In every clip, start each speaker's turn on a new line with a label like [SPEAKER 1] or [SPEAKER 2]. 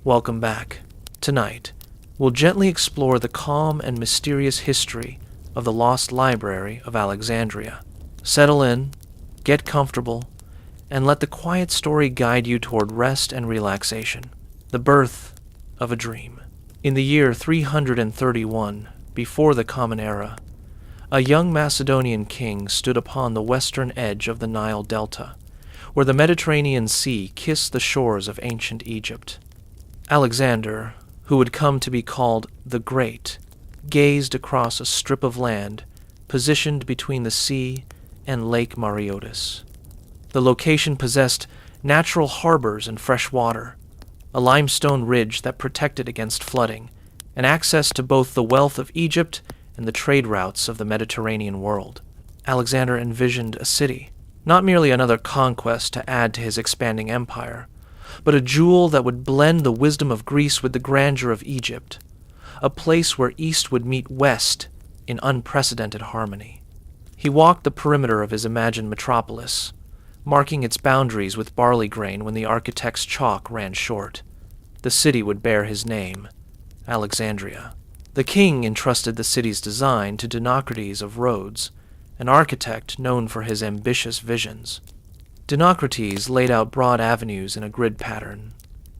[SPEAKER 1] Welcome back. Tonight, we'll gently explore the calm and mysterious history of the Lost Library of Alexandria. Settle in, get comfortable, and let the quiet story guide you toward rest and relaxation. The birth of a dream. In the year 331, before the Common Era, a young Macedonian king stood upon the western edge of the Nile Delta, where the Mediterranean Sea kissed the shores of ancient Egypt. Alexander, who would come to be called the Great, gazed across a strip of land positioned between the sea and Lake Mareotis. The location possessed natural harbors and fresh water, a limestone ridge that protected against flooding, and access to both the wealth of Egypt and the trade routes of the Mediterranean world. Alexander envisioned a city, not merely another conquest to add to his expanding empire, but a jewel that would blend the wisdom of Greece with the grandeur of Egypt, a place where East would meet West in unprecedented harmony. He walked the perimeter of his imagined metropolis, marking its boundaries with barley grain when the architect's chalk ran short. The city would bear his name, Alexandria. The king entrusted the city's design to Dinocrates of Rhodes, an architect known for his ambitious visions. Dinocrates laid out broad avenues in a grid pattern,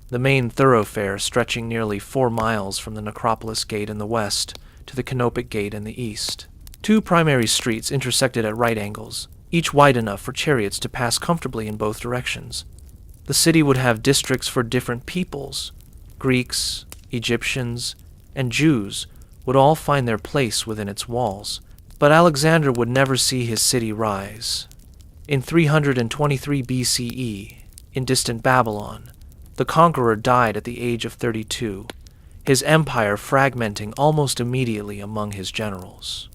[SPEAKER 1] the main thoroughfare stretching nearly 4 miles from the Necropolis Gate in the west to the Canopic Gate in the east. 2 primary streets intersected at right angles, each wide enough for chariots to pass comfortably in both directions. The city would have districts for different peoples. Greeks, Egyptians, and Jews would all find their place within its walls. But Alexander would never see his city rise. In 323 BCE, in distant Babylon, the conqueror died at the age of 32, his empire fragmenting almost immediately among his generals.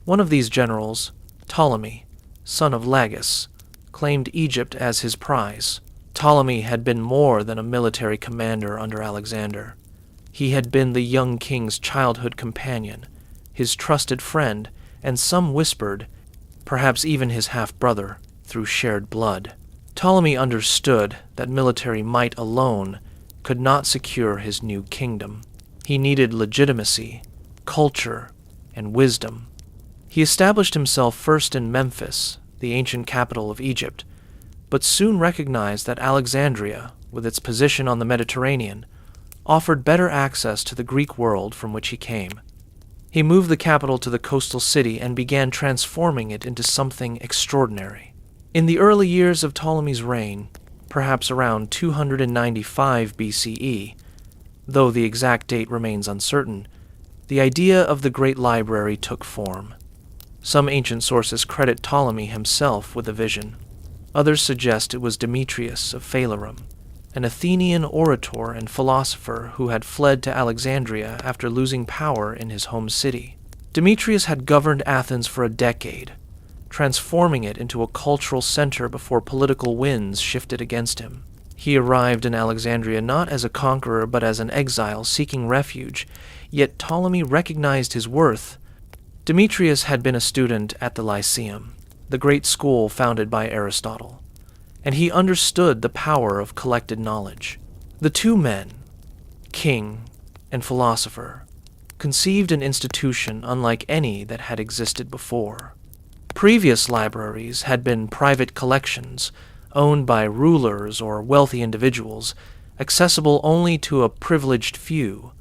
[SPEAKER 1] One of these generals, Ptolemy, son of Lagus, claimed Egypt as his prize. Ptolemy had been more than a military commander under Alexander. He had been the young king's childhood companion, his trusted friend, and some whispered, perhaps even his half-brother, through shared blood. Ptolemy understood that military might alone could not secure his new kingdom. He needed legitimacy, culture, and wisdom. He established himself first in Memphis, the ancient capital of Egypt, but soon recognized that Alexandria, with its position on the Mediterranean, offered better access to the Greek world from which he came. He moved the capital to the coastal city and began transforming it into something extraordinary. In the early years of Ptolemy's reign, perhaps around 295 BCE, though the exact date remains uncertain, the idea of the Great Library took form. Some ancient sources credit Ptolemy himself with the vision. Others suggest it was Demetrius of Phalerum, an Athenian orator and philosopher who had fled to Alexandria after losing power in his home city. Demetrius had governed Athens for a decade, transforming it into a cultural center before political winds shifted against him. He arrived in Alexandria not as a conqueror but as an exile seeking refuge, yet Ptolemy recognized his worth. Demetrius had been a student at the Lyceum, the great school founded by Aristotle, and he understood the power of collected knowledge. The two men, king and philosopher, conceived an institution unlike any that had existed before. Previous libraries had been private collections, owned by rulers or wealthy individuals, accessible only to a privileged few.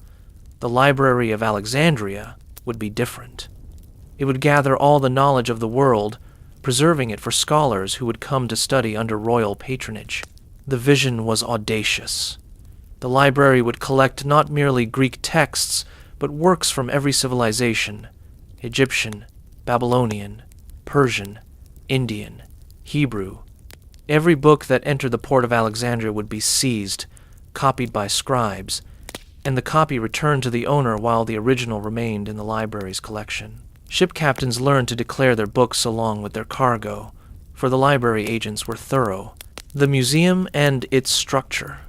[SPEAKER 1] The Library of Alexandria would be different. It would gather all the knowledge of the world, preserving it for scholars who would come to study under royal patronage. The vision was audacious. The library would collect not merely Greek texts, but works from every civilization: Egyptian, Babylonian, Persian, Indian, Hebrew. Every book that entered the port of Alexandria would be seized, copied by scribes, and the copy returned to the owner while the original remained in the library's collection. Ship captains learned to declare their books along with their cargo, for the library agents were thorough. The museum and its structure.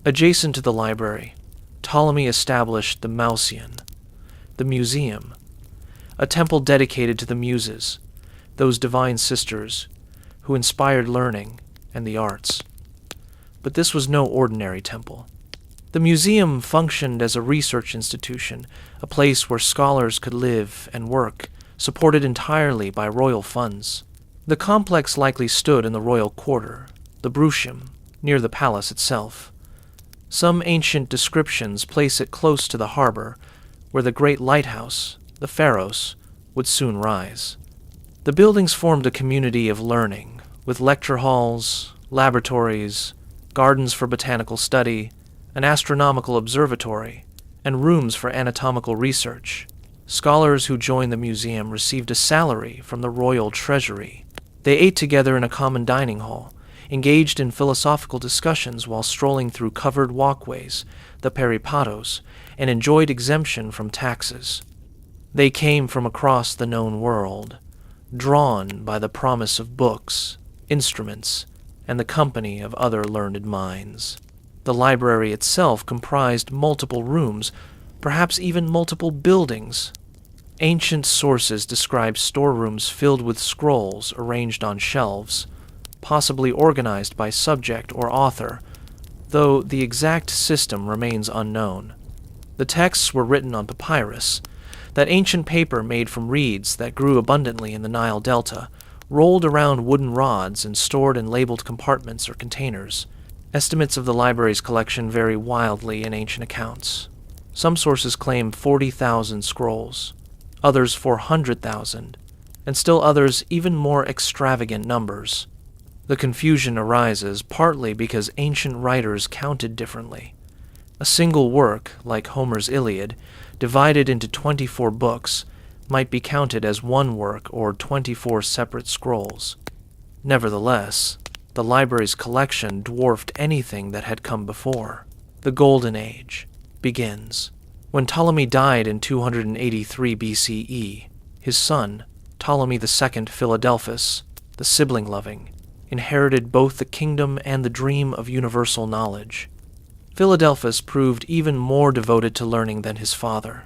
[SPEAKER 1] Adjacent to the library, Ptolemy established the Mauseon, the museum, a temple dedicated to the Muses, those divine sisters who inspired learning and the arts. But this was no ordinary temple. The museum functioned as a research institution, a place where scholars could live and work, supported entirely by royal funds. The complex likely stood in the royal quarter, the Bruchium, near the palace itself. Some ancient descriptions place it close to the harbor, where the great lighthouse, the Pharos, would soon rise. The buildings formed a community of learning, with lecture halls, laboratories, gardens for botanical study, an astronomical observatory, and rooms for anatomical research. Scholars who joined the museum received a salary from the royal treasury. They ate together in a common dining hall, engaged in philosophical discussions while strolling through covered walkways, the peripatos, and enjoyed exemption from taxes. They came from across the known world, drawn by the promise of books, instruments, and the company of other learned minds. The library itself comprised multiple rooms, perhaps even multiple buildings. Ancient sources describe storerooms filled with scrolls arranged on shelves, possibly organized by subject or author, though the exact system remains unknown. The texts were written on papyrus, that ancient paper made from reeds that grew abundantly in the Nile Delta, rolled around wooden rods and stored in labeled compartments or containers. Estimates of the library's collection vary wildly in ancient accounts. Some sources claim 40,000 scrolls, others 400,000, and still others even more extravagant numbers. The confusion arises partly because ancient writers counted differently. A single work, like Homer's Iliad, divided into 24 books, might be counted as one work or 24 separate scrolls. Nevertheless, the library's collection dwarfed anything that had come before. The Golden Age begins. When Ptolemy died in 283 BCE, his son, Ptolemy II Philadelphus, the sibling-loving, inherited both the kingdom and the dream of universal knowledge. Philadelphus proved even more devoted to learning than his father.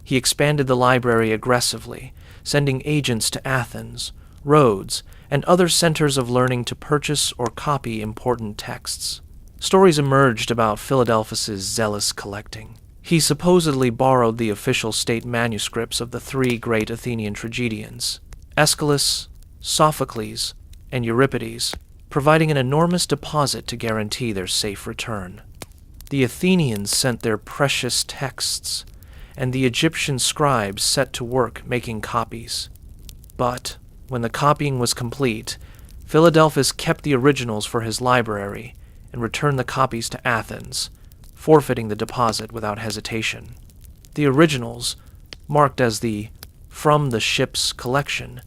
[SPEAKER 1] He expanded the library aggressively, sending agents to Athens, Rhodes, and other centers of learning to purchase or copy important texts. Stories emerged about Philadelphus's zealous collecting. He supposedly borrowed the official state manuscripts of the three great Athenian tragedians, Aeschylus, Sophocles, and Euripides, providing an enormous deposit to guarantee their safe return. The Athenians sent their precious texts, and the Egyptian scribes set to work making copies. But when the copying was complete, Philadelphus kept the originals for his library and returned the copies to Athens, forfeiting the deposit without hesitation. The originals, marked as the From the Ship's Collection,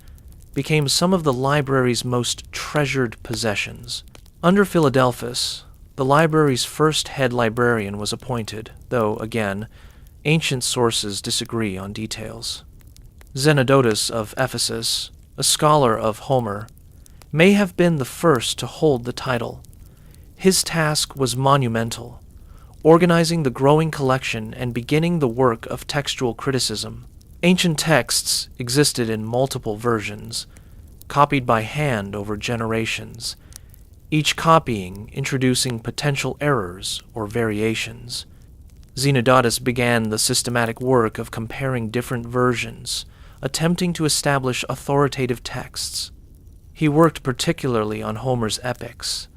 [SPEAKER 1] became some of the library's most treasured possessions. Under Philadelphus, the library's first head librarian was appointed, though, again, ancient sources disagree on details. Zenodotus of Ephesus, a scholar of Homer, may have been the first to hold the title. His task was monumental, organizing the growing collection and beginning the work of textual criticism. Ancient texts existed in multiple versions, copied by hand over generations, each copying introducing potential errors or variations. Zenodotus began the systematic work of comparing different versions, attempting to establish authoritative texts. He worked particularly on Homer's epics,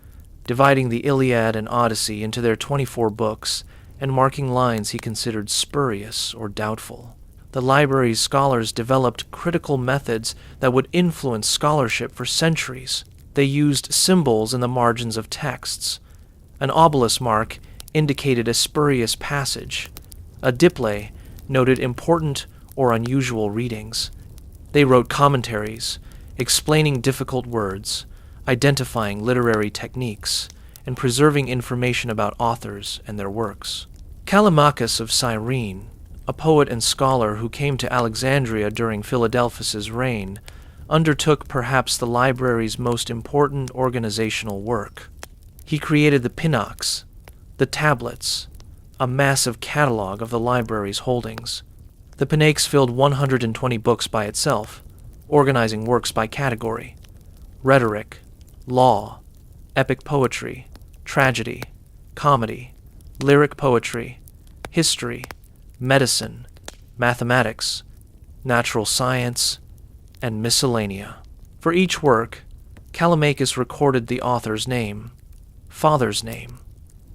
[SPEAKER 1] dividing the Iliad and Odyssey into their 24 books and marking lines he considered spurious or doubtful. The library's scholars developed critical methods that would influence scholarship for centuries. They used symbols in the margins of texts. An obelisk mark indicated a spurious passage. A dipley noted important or unusual readings. They wrote commentaries, explaining difficult words, identifying literary techniques, and preserving information about authors and their works. Callimachus of Cyrene, a poet and scholar who came to Alexandria during Philadelphus's reign, undertook perhaps the library's most important organizational work. He created the Pinax, the tablets, a massive catalog of the library's holdings. The Pinax filled 120 books by itself, organizing works by category: rhetoric, law, epic poetry, tragedy, comedy, lyric poetry, history, medicine, mathematics, natural science, and miscellanea. For each work, Callimachus recorded the author's name, father's name,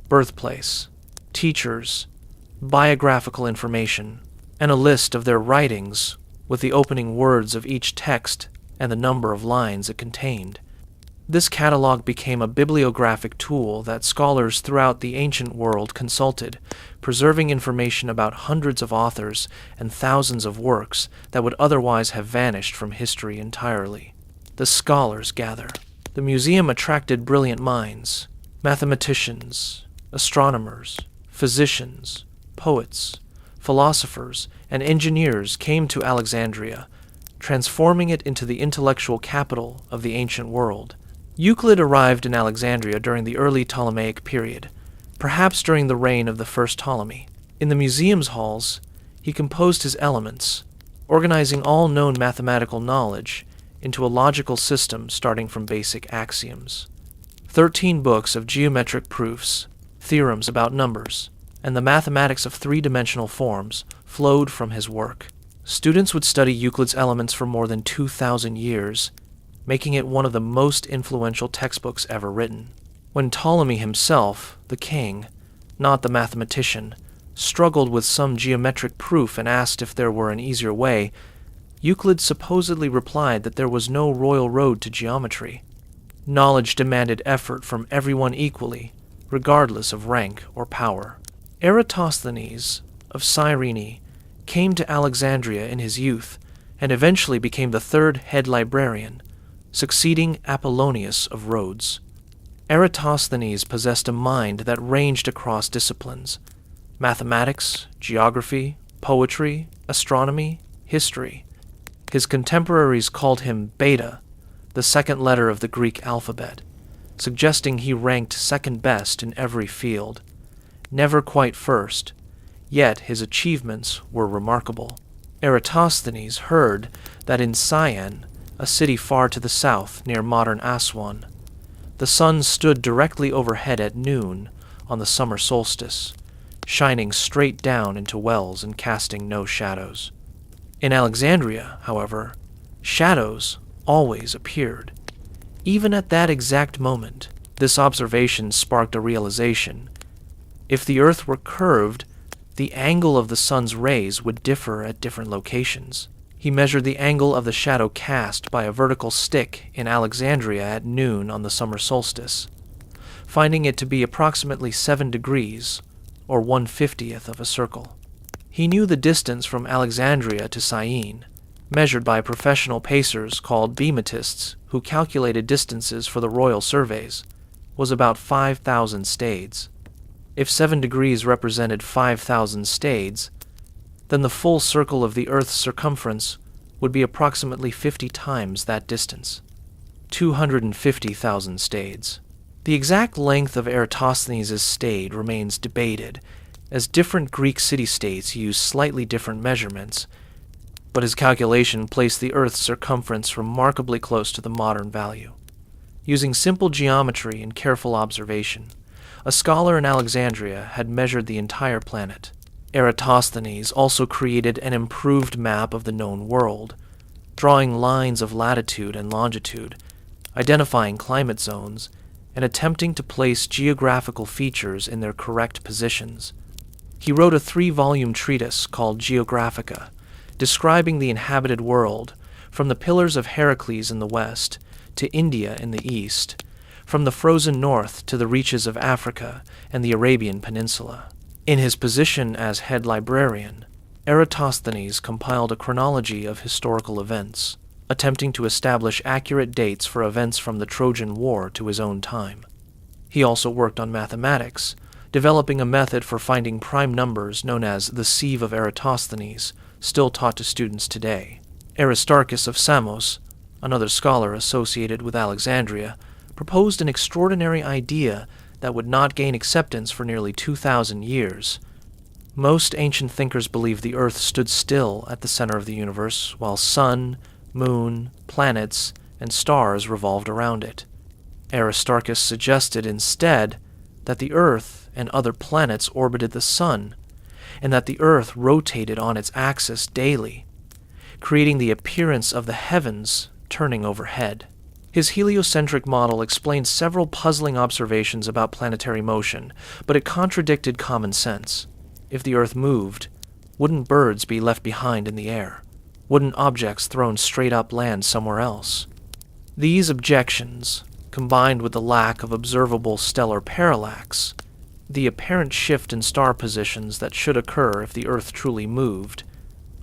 [SPEAKER 1] birthplace, teachers, biographical information, and a list of their writings with the opening words of each text and the number of lines it contained. This catalog became a bibliographic tool that scholars throughout the ancient world consulted, preserving information about hundreds of authors and thousands of works that would otherwise have vanished from history entirely. The scholars gather. The museum attracted brilliant minds, mathematicians, astronomers, physicians, poets, philosophers, and engineers came to Alexandria, transforming it into the intellectual capital of the ancient world. Euclid arrived in Alexandria during the early Ptolemaic period, perhaps during the reign of the first Ptolemy. In the museum's halls, he composed his Elements, organizing all known mathematical knowledge into a logical system starting from basic axioms. 13 books of geometric proofs, theorems about numbers, and the mathematics of three-dimensional forms flowed from his work. Students would study Euclid's Elements for more than 2,000 years, making it one of the most influential textbooks ever written. When Ptolemy himself, the king, not the mathematician, struggled with some geometric proof and asked if there were an easier way, Euclid supposedly replied that there was no royal road to geometry. Knowledge demanded effort from everyone equally, regardless of rank or power. Eratosthenes of Cyrene came to Alexandria in his youth and eventually became the third head librarian, succeeding Apollonius of Rhodes. Eratosthenes possessed a mind that ranged across disciplines: mathematics, geography, poetry, astronomy, history. His contemporaries called him Beta, the second letter of the Greek alphabet, suggesting he ranked second best in every field. Never quite first, yet his achievements were remarkable. Eratosthenes heard that in Syene, a city far to the south near modern Aswan, the sun stood directly overhead at noon on the summer solstice, shining straight down into wells and casting no shadows. In Alexandria, however, shadows always appeared. Even at that exact moment, this observation sparked a realization. If the earth were curved, the angle of the sun's rays would differ at different locations. He measured the angle of the shadow cast by a vertical stick in Alexandria at noon on the summer solstice, finding it to be approximately 7 degrees, or 1/50th of a circle. He knew the distance from Alexandria to Syene, measured by professional pacers called bematists who calculated distances for the royal surveys, was about 5,000 stades. If 7 degrees represented 5,000 stades, then the full circle of the Earth's circumference would be approximately 50 times that distance, 250,000 stades. The exact length of Eratosthenes' stade remains debated, as different Greek city-states use slightly different measurements, but his calculation placed the Earth's circumference remarkably close to the modern value. Using simple geometry and careful observation, a scholar in Alexandria had measured the entire planet. Eratosthenes also created an improved map of the known world, drawing lines of latitude and longitude, identifying climate zones, and attempting to place geographical features in their correct positions. He wrote a 3-volume treatise called Geographica, describing the inhabited world, from the Pillars of Heracles in the west to India in the east, from the frozen north to the reaches of Africa and the Arabian Peninsula. In his position as head librarian, Eratosthenes compiled a chronology of historical events, attempting to establish accurate dates for events from the Trojan War to his own time. He also worked on mathematics, developing a method for finding prime numbers known as the sieve of Eratosthenes, still taught to students today. Aristarchus of Samos, another scholar associated with Alexandria, proposed an extraordinary idea that would not gain acceptance for nearly 2,000 years. Most ancient thinkers believed the Earth stood still at the center of the universe, while sun, moon, planets, and stars revolved around it. Aristarchus suggested instead that the Earth and other planets orbited the Sun, and that the Earth rotated on its axis daily, creating the appearance of the heavens turning overhead. His heliocentric model explained several puzzling observations about planetary motion, but it contradicted common sense. If the Earth moved, wouldn't birds be left behind in the air? Wouldn't objects thrown straight up land somewhere else? These objections, combined with the lack of observable stellar parallax, the apparent shift in star positions that should occur if the Earth truly moved,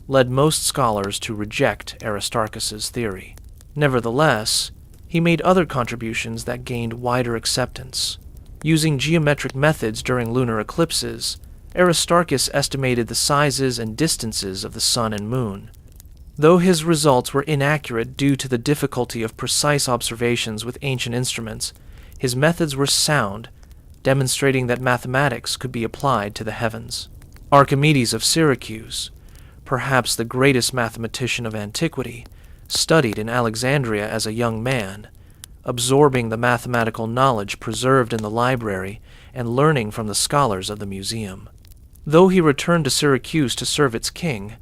[SPEAKER 1] led most scholars to reject Aristarchus's theory. Nevertheless, he made other contributions that gained wider acceptance. Using geometric methods during lunar eclipses, Aristarchus estimated the sizes and distances of the Sun and Moon. Though his results were inaccurate due to the difficulty of precise observations with ancient instruments, his methods were sound, demonstrating that mathematics could be applied to the heavens. Archimedes of Syracuse, perhaps the greatest mathematician of antiquity, studied in Alexandria as a young man, absorbing the mathematical knowledge preserved in the library and learning from the scholars of the museum. Though he returned to Syracuse to serve its king,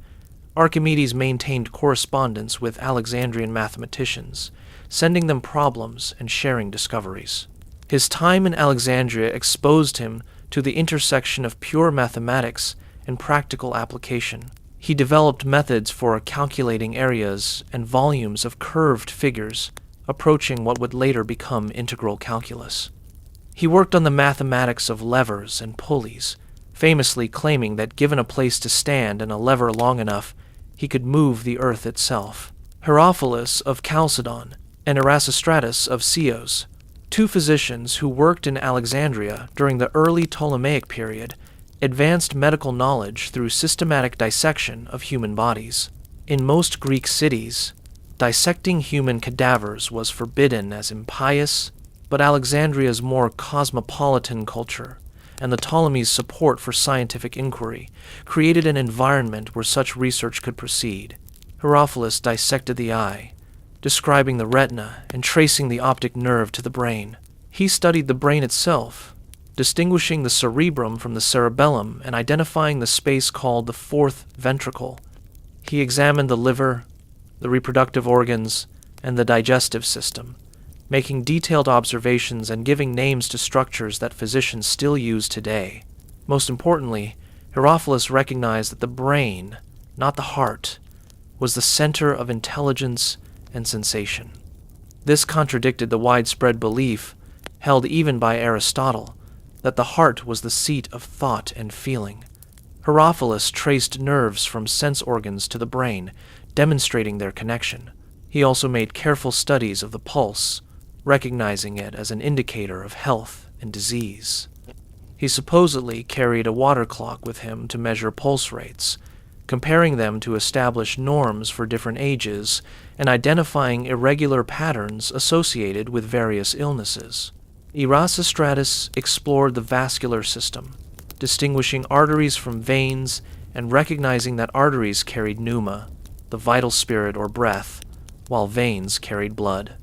[SPEAKER 1] Archimedes maintained correspondence with Alexandrian mathematicians, sending them problems and sharing discoveries. His time in Alexandria exposed him to the intersection of pure mathematics and practical application. He developed methods for calculating areas and volumes of curved figures, approaching what would later become integral calculus. He worked on the mathematics of levers and pulleys, famously claiming that given a place to stand and a lever long enough, he could move the earth itself. Herophilus of Chalcedon and Erasistratus of Chios, two physicians who worked in Alexandria during the early Ptolemaic period, advanced medical knowledge through systematic dissection of human bodies. In most Greek cities, dissecting human cadavers was forbidden as impious, but Alexandria's more cosmopolitan culture and the Ptolemies' support for scientific inquiry created an environment where such research could proceed. Herophilus dissected the eye, describing the retina and tracing the optic nerve to the brain. He studied the brain itself, distinguishing the cerebrum from the cerebellum and identifying the space called the fourth ventricle. He examined the liver, the reproductive organs, and the digestive system, making detailed observations and giving names to structures that physicians still use today. Most importantly, Herophilus recognized that the brain, not the heart, was the center of intelligence and sensation. This contradicted the widespread belief, held even by Aristotle, that the heart was the seat of thought and feeling. Herophilus traced nerves from sense organs to the brain, demonstrating their connection. He also made careful studies of the pulse, recognizing it as an indicator of health and disease. He supposedly carried a water clock with him to measure pulse rates, comparing them to establish norms for different ages and identifying irregular patterns associated with various illnesses. Erasistratus explored the vascular system, distinguishing arteries from veins and recognizing that arteries carried pneuma, the vital spirit or breath, while veins carried blood.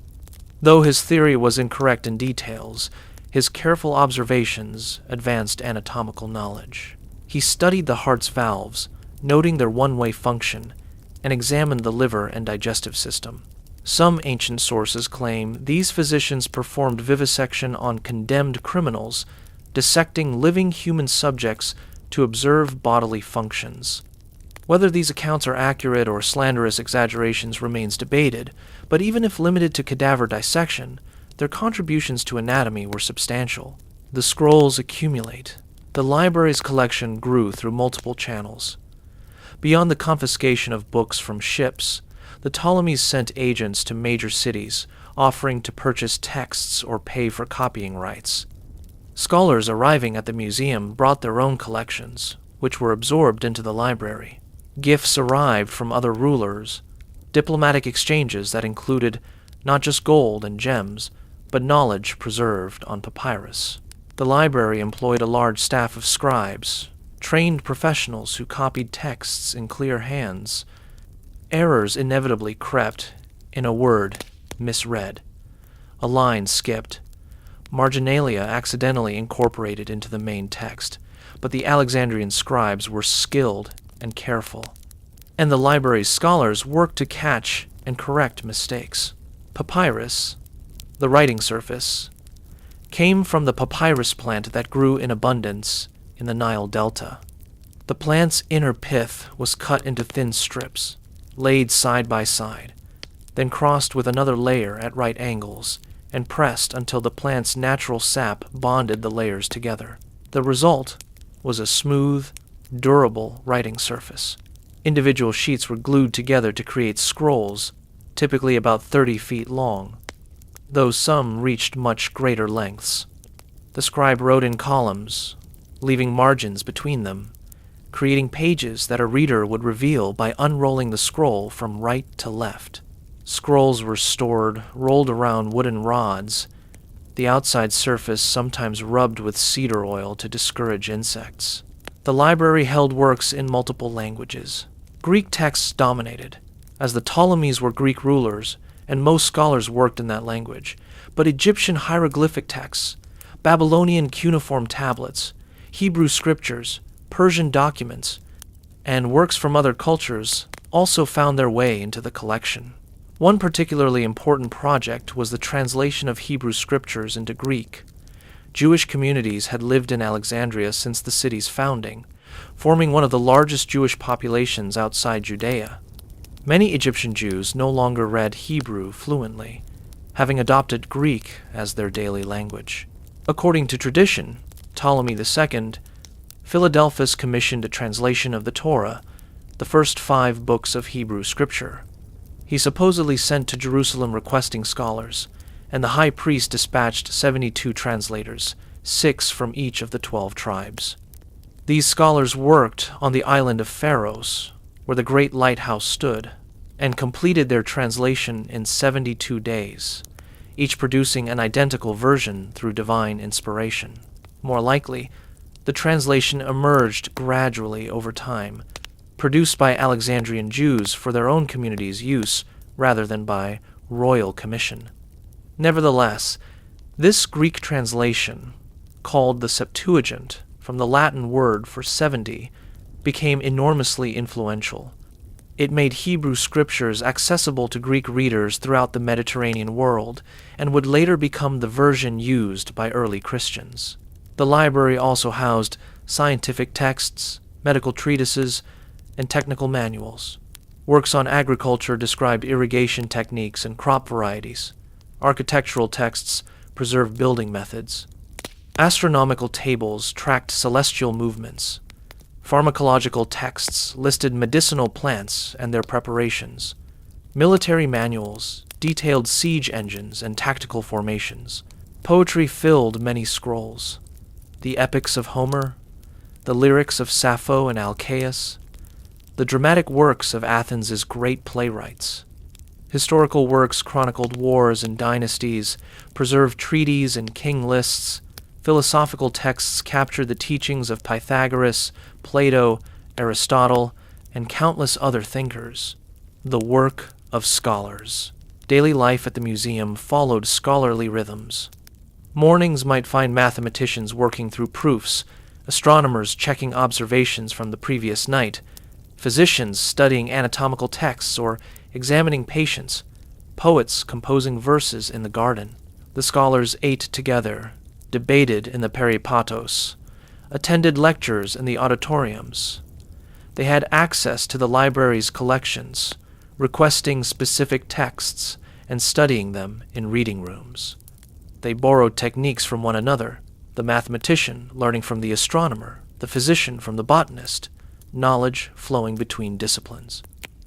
[SPEAKER 1] Though his theory was incorrect in details, his careful observations advanced anatomical knowledge. He studied the heart's valves, noting their one-way function, and examined the liver and digestive system. Some ancient sources claim these physicians performed vivisection on condemned criminals, dissecting living human subjects to observe bodily functions. Whether these accounts are accurate or slanderous exaggerations remains debated, but even if limited to cadaver dissection, their contributions to anatomy were substantial. The scrolls accumulate. The library's collection grew through multiple channels. Beyond the confiscation of books from ships, the Ptolemies sent agents to major cities, offering to purchase texts or pay for copying rights. Scholars arriving at the museum brought their own collections, which were absorbed into the library. Gifts arrived from other rulers, diplomatic exchanges that included not just gold and gems, but knowledge preserved on papyrus. The library employed a large staff of scribes, trained professionals who copied texts in clear hands. Errors inevitably crept, in a word, misread, a line skipped. marginalia accidentally incorporated into the main text, but the Alexandrian scribes were skilled and careful, and the library's scholars worked to catch and correct mistakes. Papyrus, the writing surface, came from the papyrus plant that grew in abundance in the Nile Delta. The plant's inner pith was cut into thin strips, laid side by side, then crossed with another layer at right angles, and pressed until the plant's natural sap bonded the layers together. The result was a smooth, durable writing surface. Individual sheets were glued together to create scrolls, typically about 30 feet long, though some reached much greater lengths. The scribe wrote in columns, leaving margins between them, creating pages that a reader would reveal by unrolling the scroll from right to left. Scrolls were stored, rolled around wooden rods, the outside surface sometimes rubbed with cedar oil to discourage insects. The library held works in multiple languages. Greek texts dominated, as the Ptolemies were Greek rulers, and most scholars worked in that language. But Egyptian hieroglyphic texts, Babylonian cuneiform tablets, Hebrew scriptures, Persian documents, and works from other cultures also found their way into the collection. One particularly important project was the translation of Hebrew scriptures into Greek. Jewish communities had lived in Alexandria since the city's founding, forming one of the largest Jewish populations outside Judea. Many Egyptian Jews no longer read Hebrew fluently, having adopted Greek as their daily language. According to tradition, Ptolemy II, Philadelphus commissioned a translation of the Torah, the first 5 books of Hebrew scripture. He supposedly sent to Jerusalem requesting scholars, and the high priest dispatched 72 translators, 6 from each of the 12 tribes. These scholars worked on the island of Pharos, where the great lighthouse stood, and completed their translation in 72 days, each producing an identical version through divine inspiration. More likely, the translation emerged gradually over time, produced by Alexandrian Jews for their own community's use rather than by royal commission. Nevertheless, this Greek translation, called the Septuagint, from the Latin word for 70, became enormously influential. It made Hebrew scriptures accessible to Greek readers throughout the Mediterranean world and would later become the version used by early Christians. The library also housed scientific texts, medical treatises, and technical manuals. Works on agriculture described irrigation techniques and crop varieties. Architectural texts preserved building methods. Astronomical tables tracked celestial movements. Pharmacological texts listed medicinal plants and their preparations. Military manuals detailed siege engines and tactical formations. Poetry filled many scrolls. The epics of Homer, the lyrics of Sappho and Alcaeus, the dramatic works of Athens' great playwrights. Historical works chronicled wars and dynasties, preserved treaties and king lists. Philosophical texts captured the teachings of Pythagoras, Plato, Aristotle, and countless other thinkers. The work of scholars. Daily life at the museum followed scholarly rhythms. Mornings might find mathematicians working through proofs, astronomers checking observations from the previous night, physicians studying anatomical texts or examining patients, poets composing verses in the garden. The scholars ate together, debated in the peripatos, attended lectures in the auditoriums. They had access to the library's collections, requesting specific texts and studying them in reading rooms. They borrowed techniques from one another, the mathematician learning from the astronomer, the physician from the botanist, knowledge flowing between disciplines.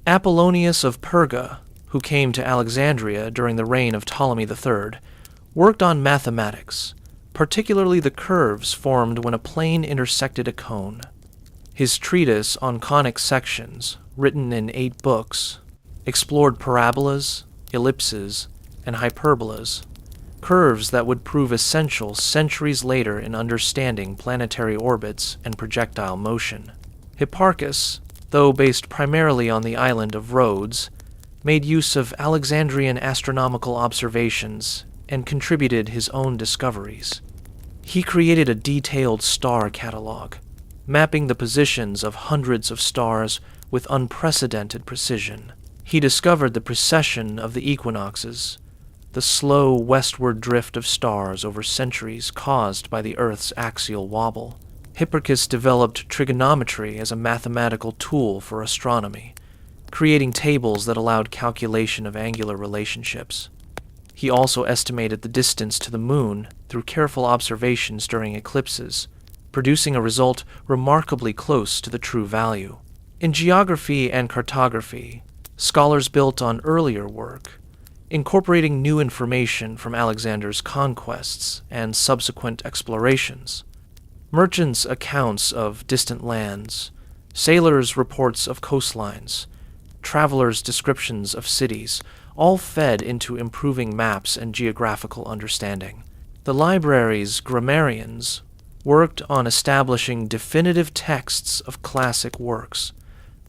[SPEAKER 1] Apollonius of Perga, who came to Alexandria during the reign of Ptolemy III, worked on mathematics, particularly the curves formed when a plane intersected a cone. His treatise on conic sections, written in 8 books, explored parabolas, ellipses, and hyperbolas, curves that would prove essential centuries later in understanding planetary orbits and projectile motion. Hipparchus, though based primarily on the island of Rhodes, made use of Alexandrian astronomical observations and contributed his own discoveries. He created a detailed star catalog, mapping the positions of hundreds of stars with unprecedented precision. He discovered the precession of the equinoxes, the slow westward drift of stars over centuries caused by the Earth's axial wobble. Hipparchus developed trigonometry as a mathematical tool for astronomy, creating tables that allowed calculation of angular relationships. He also estimated the distance to the moon through careful observations during eclipses, producing a result remarkably close to the true value. In geography and cartography, scholars built on earlier work, incorporating new information from Alexander's conquests and subsequent explorations. Merchants' accounts of distant lands, sailors' reports of coastlines, travelers' descriptions of cities, all fed into improving maps and geographical understanding. The library's grammarians worked on establishing definitive texts of classic works,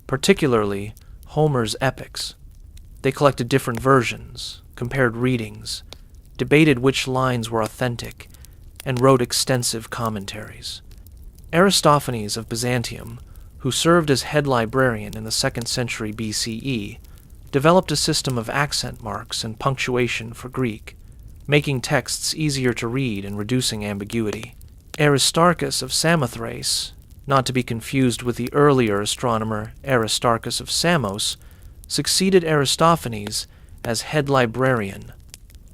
[SPEAKER 1] particularly Homer's epics. They collected different versions, compared readings, debated which lines were authentic, and wrote extensive commentaries. Aristophanes of Byzantium, who served as head librarian in the 2nd century BCE, developed a system of accent marks and punctuation for Greek, making texts easier to read and reducing ambiguity. Aristarchus of Samothrace, not to be confused with the earlier astronomer Aristarchus of Samos, succeeded Aristophanes as head librarian.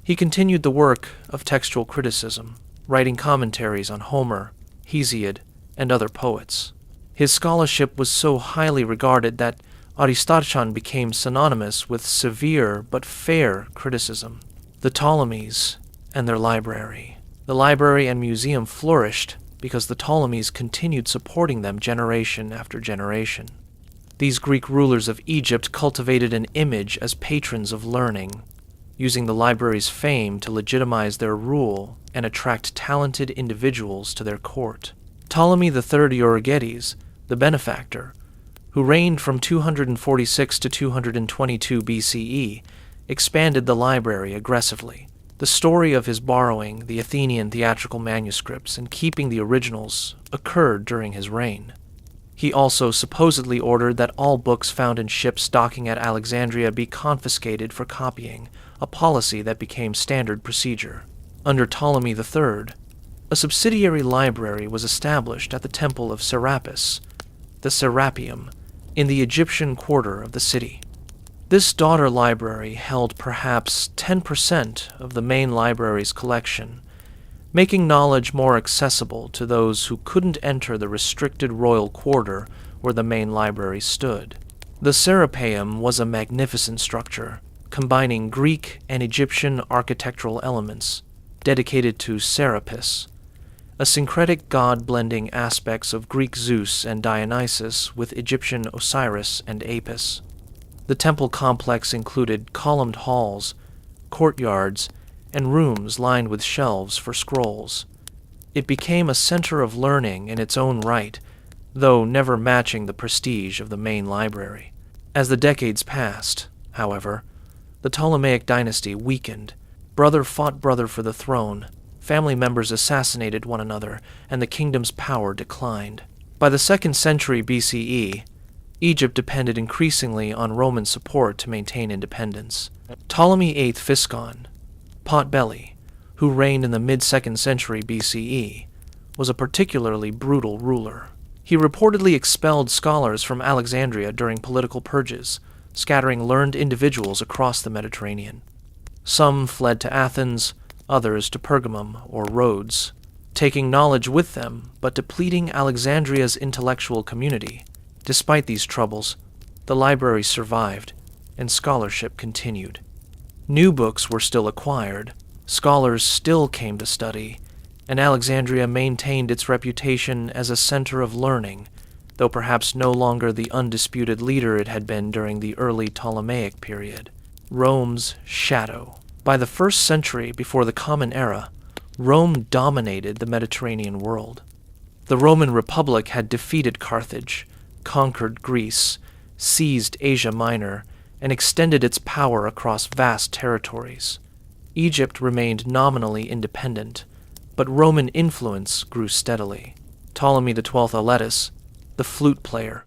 [SPEAKER 1] He continued the work of textual criticism, writing commentaries on Homer, Hesiod, and other poets. His scholarship was so highly regarded that Aristarchon became synonymous with severe but fair criticism. The Ptolemies and their library. The library and museum flourished because the Ptolemies continued supporting them generation after generation. These Greek rulers of Egypt cultivated an image as patrons of learning, using the library's fame to legitimize their rule and attract talented individuals to their court. Ptolemy III Euergetes, the benefactor, who reigned from 246 to 222 BCE, expanded the library aggressively. The story of his borrowing the Athenian theatrical manuscripts and keeping the originals occurred during his reign. He also supposedly ordered that all books found in ships docking at Alexandria be confiscated for copying, a policy that became standard procedure. Under Ptolemy III, a subsidiary library was established at the temple of Serapis, the Serapeum, in the Egyptian quarter of the city. This daughter library held perhaps 10% of the main library's collection, making knowledge more accessible to those who couldn't enter the restricted royal quarter where the main library stood. The Serapeum was a magnificent structure, combining Greek and Egyptian architectural elements, dedicated to Serapis, a syncretic god blending aspects of Greek Zeus and Dionysus with Egyptian Osiris and Apis. The temple complex included columned halls, courtyards, and rooms lined with shelves for scrolls. It became a center of learning in its own right, though never matching the prestige of the main library. As the decades passed, however, the Ptolemaic dynasty weakened. Brother fought brother for the throne, family members assassinated one another, and the kingdom's power declined. By the 2nd century BCE, Egypt depended increasingly on Roman support to maintain independence. Ptolemy VIII Physcon, Potbelly, who reigned in the mid-2nd century BCE, was a particularly brutal ruler. He reportedly expelled scholars from Alexandria during political purges, scattering learned individuals across the Mediterranean. Some fled to Athens, others to Pergamum or Rhodes, taking knowledge with them but depleting Alexandria's intellectual community. Despite these troubles, the library survived, and scholarship continued. New books were still acquired, scholars still came to study, and Alexandria maintained its reputation as a center of learning, though perhaps no longer the undisputed leader it had been during the early Ptolemaic period. Rome's shadow. By the 1st century before the Common Era, Rome dominated the Mediterranean world. The Roman Republic had defeated Carthage, conquered Greece, seized Asia Minor, and extended its power across vast territories. Egypt remained nominally independent, but Roman influence grew steadily. Ptolemy XII Auletes, the flute player,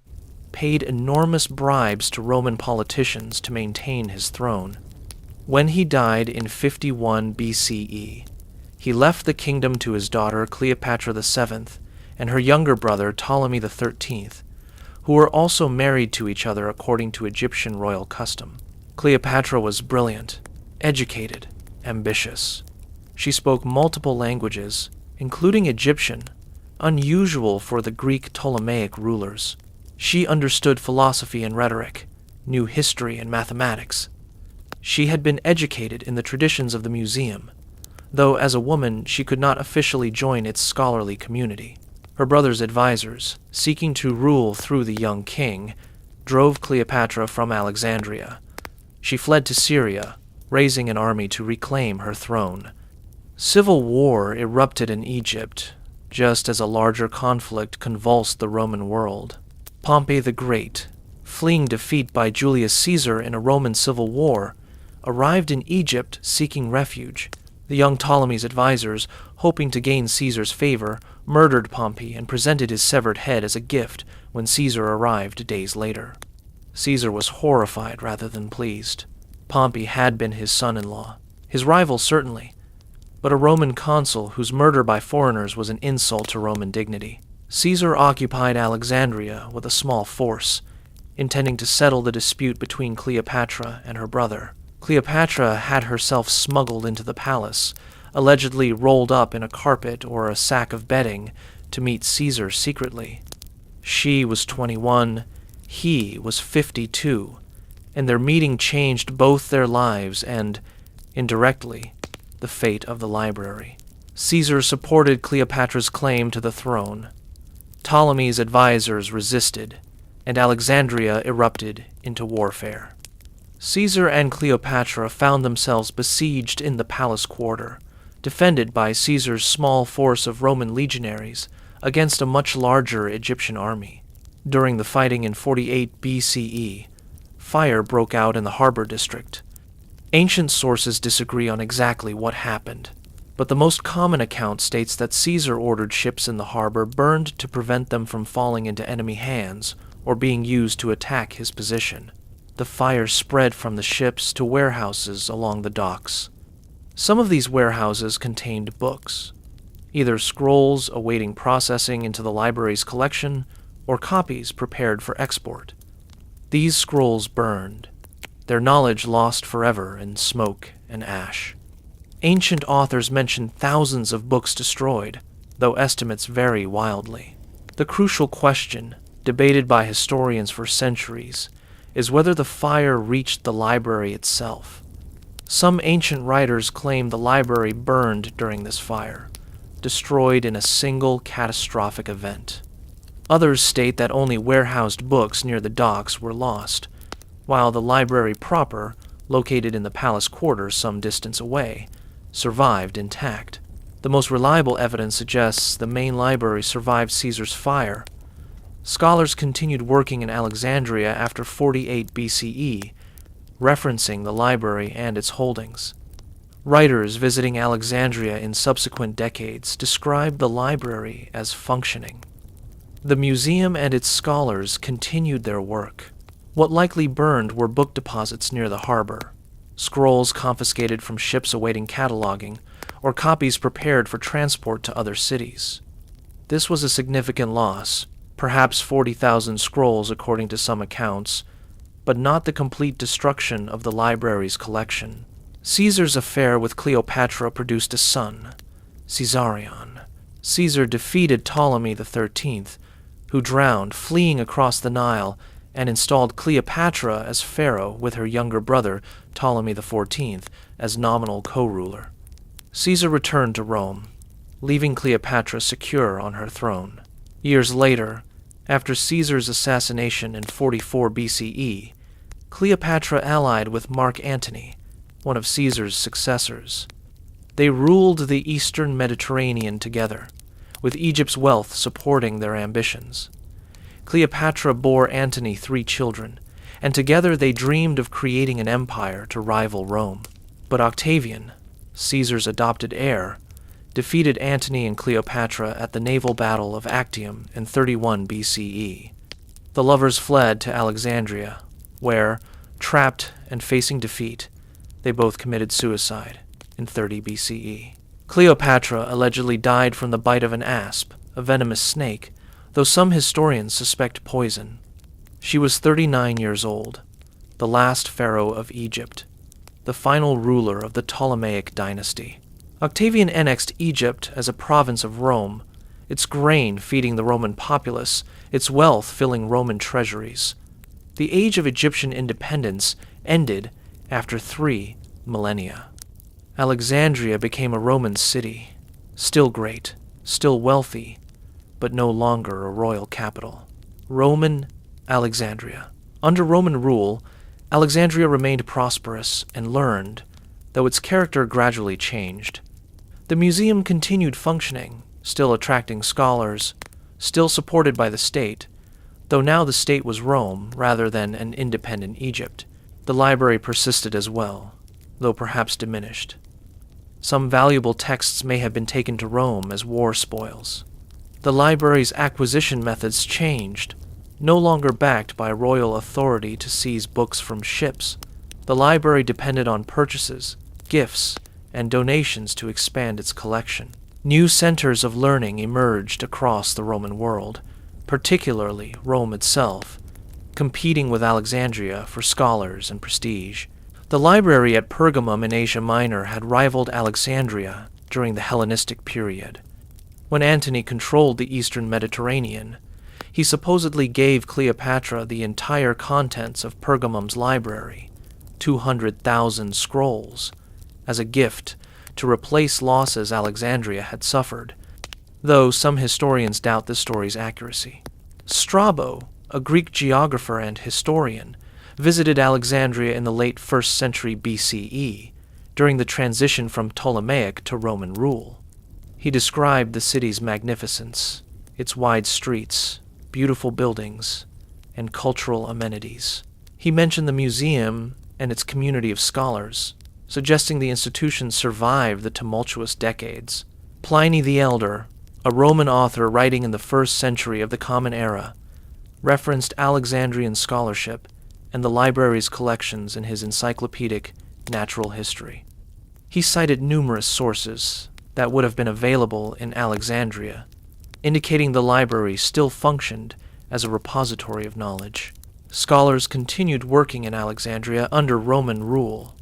[SPEAKER 1] paid enormous bribes to Roman politicians to maintain his throne. When he died in 51 BCE, he left the kingdom to his daughter Cleopatra VII and her younger brother Ptolemy XIII, who were also married to each other according to Egyptian royal custom. Cleopatra was brilliant, educated, ambitious. She spoke multiple languages, including Egyptian, unusual for the Greek Ptolemaic rulers. She understood philosophy and rhetoric, knew history and mathematics. She had been educated in the traditions of the museum, though as a woman she could not officially join its scholarly community. Her brother's advisors, seeking to rule through the young king, drove Cleopatra from Alexandria. She fled to Syria, raising an army to reclaim her throne. Civil war erupted in Egypt, just as a larger conflict convulsed the Roman world. Pompey the Great, fleeing defeat by Julius Caesar in a Roman civil war, arrived in Egypt seeking refuge. The young Ptolemy's advisors, hoping to gain Caesar's favor, murdered Pompey and presented his severed head as a gift when Caesar arrived days later. Caesar was horrified rather than pleased. Pompey had been his son-in-law, his rival certainly, but a Roman consul whose murder by foreigners was an insult to Roman dignity. Caesar occupied Alexandria with a small force, intending to settle the dispute between Cleopatra and her brother. Cleopatra had herself smuggled into the palace, allegedly rolled up in a carpet or a sack of bedding, to meet Caesar secretly. She was 21, he was 52, and their meeting changed both their lives and, indirectly, the fate of the library. Caesar supported Cleopatra's claim to the throne. Ptolemy's advisors resisted, and Alexandria erupted into warfare. Caesar and Cleopatra found themselves besieged in the palace quarter, defended by Caesar's small force of Roman legionaries against a much larger Egyptian army. During the fighting in 48 BCE, fire broke out in the harbor district. Ancient sources disagree on exactly what happened, but the most common account states that Caesar ordered ships in the harbor burned to prevent them from falling into enemy hands or being used to attack his position. The fire spread from the ships to warehouses along the docks. Some of these warehouses contained books, either scrolls awaiting processing into the library's collection or copies prepared for export. These scrolls burned, their knowledge lost forever in smoke and ash. Ancient authors mention thousands of books destroyed, though estimates vary wildly. The crucial question, debated by historians for centuries, is whether the fire reached the library itself. Some ancient writers claim the library burned during this fire, destroyed in a single catastrophic event. Others state that only warehoused books near the docks were lost, while the library proper, located in the palace quarters some distance away, survived intact. The most reliable evidence suggests the main library survived Caesar's fire. Scholars continued working in Alexandria after 48 BCE, referencing the library and its holdings. Writers visiting Alexandria in subsequent decades described the library as functioning. The museum and its scholars continued their work. What likely burned were book deposits near the harbor, scrolls confiscated from ships awaiting cataloging, or copies prepared for transport to other cities. This was a significant loss, perhaps 40,000 scrolls according to some accounts, but not the complete destruction of the library's collection. Caesar's affair with Cleopatra produced a son, Caesarion. Caesar defeated Ptolemy XIII, who drowned fleeing across the Nile, and installed Cleopatra as pharaoh with her younger brother, Ptolemy XIV, as nominal co-ruler. Caesar returned to Rome, leaving Cleopatra secure on her throne. Years later, after Caesar's assassination in 44 BCE, Cleopatra allied with Mark Antony, one of Caesar's successors. They ruled the eastern Mediterranean together, with Egypt's wealth supporting their ambitions. Cleopatra bore Antony 3 children, and together they dreamed of creating an empire to rival Rome. But Octavian, Caesar's adopted heir, defeated Antony and Cleopatra at the naval battle of Actium in 31 BCE. The lovers fled to Alexandria, where, trapped and facing defeat, they both committed suicide in 30 BCE. Cleopatra allegedly died from the bite of an asp, a venomous snake, though some historians suspect poison. She was 39 years old, the last pharaoh of Egypt, the final ruler of the Ptolemaic dynasty. Octavian annexed Egypt as a province of Rome, its grain feeding the Roman populace, its wealth filling Roman treasuries. The age of Egyptian independence ended after 3 millennia. Alexandria became a Roman city, still great, still wealthy, but no longer a royal capital. Roman Alexandria. Under Roman rule, Alexandria remained prosperous and learned, though its character gradually changed. The museum continued functioning, still attracting scholars, still supported by the state, though now the state was Rome rather than an independent Egypt. The library persisted as well, though perhaps diminished. Some valuable texts may have been taken to Rome as war spoils. The library's acquisition methods changed, no longer backed by royal authority to seize books from ships. The library depended on purchases, gifts, and donations to expand its collection. New centers of learning emerged across the Roman world, particularly Rome itself, competing with Alexandria for scholars and prestige. The library at Pergamum in Asia Minor had rivaled Alexandria during the Hellenistic period. When Antony controlled the eastern Mediterranean, he supposedly gave Cleopatra the entire contents of Pergamum's library, 200,000 scrolls, as a gift to replace losses Alexandria had suffered, though some historians doubt the story's accuracy. Strabo, a Greek geographer and historian, visited Alexandria in the late 1st century BCE, during the transition from Ptolemaic to Roman rule. He described the city's magnificence, its wide streets, beautiful buildings, and cultural amenities. He mentioned the museum and its community of scholars, suggesting the institution survived the tumultuous decades. Pliny the Elder, a Roman author writing in the 1st century of the Common Era, referenced Alexandrian scholarship and the library's collections in his encyclopedic Natural History. He cited numerous sources that would have been available in Alexandria, indicating the library still functioned as a repository of knowledge. Scholars continued working in Alexandria under Roman rule.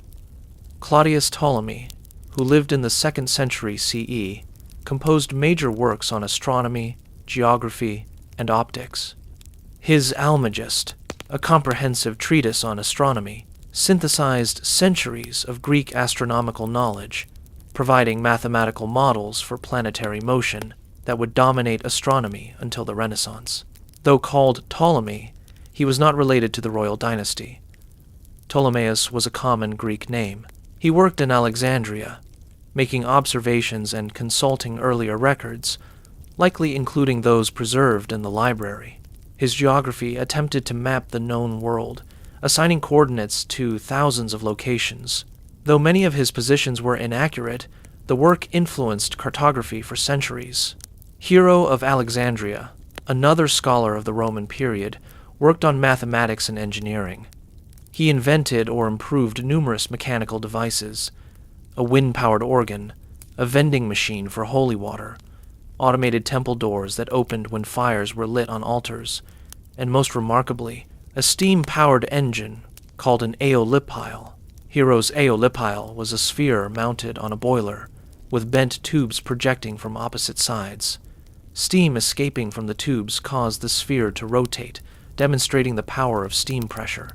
[SPEAKER 1] Claudius Ptolemy, who lived in the 2nd century CE, composed major works on astronomy, geography, and optics. His Almagest, a comprehensive treatise on astronomy, synthesized centuries of Greek astronomical knowledge, providing mathematical models for planetary motion that would dominate astronomy until the Renaissance. Though called Ptolemy, he was not related to the royal dynasty. Ptolemaeus was a common Greek name. He worked in Alexandria, making observations and consulting earlier records, likely including those preserved in the library. His geography attempted to map the known world, assigning coordinates to thousands of locations. Though many of his positions were inaccurate, the work influenced cartography for centuries. Hero of Alexandria, another scholar of the Roman period, worked on mathematics and engineering. He invented or improved numerous mechanical devices: a wind-powered organ, a vending machine for holy water, automated temple doors that opened when fires were lit on altars, and most remarkably, a steam-powered engine called an aeolipile. Hero's aeolipile was a sphere mounted on a boiler, with bent tubes projecting from opposite sides. Steam escaping from the tubes caused the sphere to rotate, demonstrating the power of steam pressure.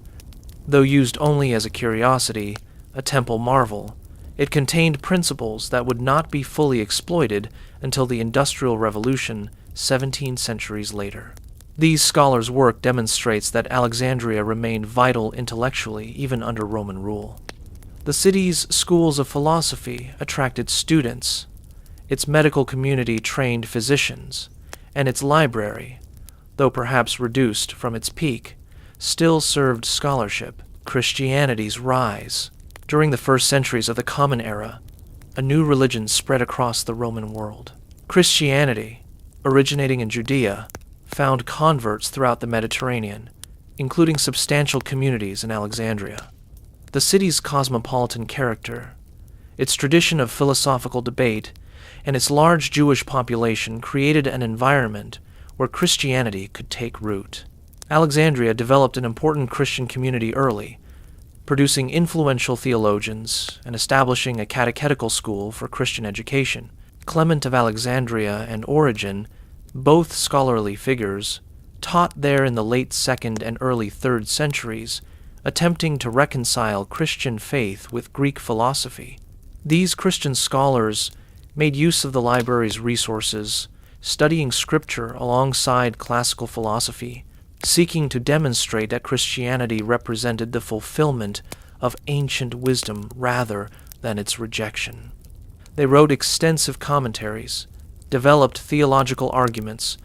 [SPEAKER 1] Though used only as a curiosity, a temple marvel, it contained principles that would not be fully exploited until the Industrial Revolution 17 centuries later. These scholars' work demonstrates that Alexandria remained vital intellectually even under Roman rule. The city's schools of philosophy attracted students, its medical community trained physicians, and its library, though perhaps reduced from its peak, still served scholarship. Christianity's rise. During the 1st centuries of the Common Era, a new religion spread across the Roman world. Christianity, originating in Judea, found converts throughout the Mediterranean, including substantial communities in Alexandria. The city's cosmopolitan character, its tradition of philosophical debate, and its large Jewish population created an environment where Christianity could take root. Alexandria developed an important Christian community early, producing influential theologians and establishing a catechetical school for Christian education. Clement of Alexandria and Origen, both scholarly figures, taught there in the late 2nd and early 3rd centuries, attempting to reconcile Christian faith with Greek philosophy. These Christian scholars made use of the library's resources, studying scripture alongside classical philosophy, seeking to demonstrate that Christianity represented the fulfillment of ancient wisdom rather than its rejection. They wrote extensive commentaries, developed theological arguments,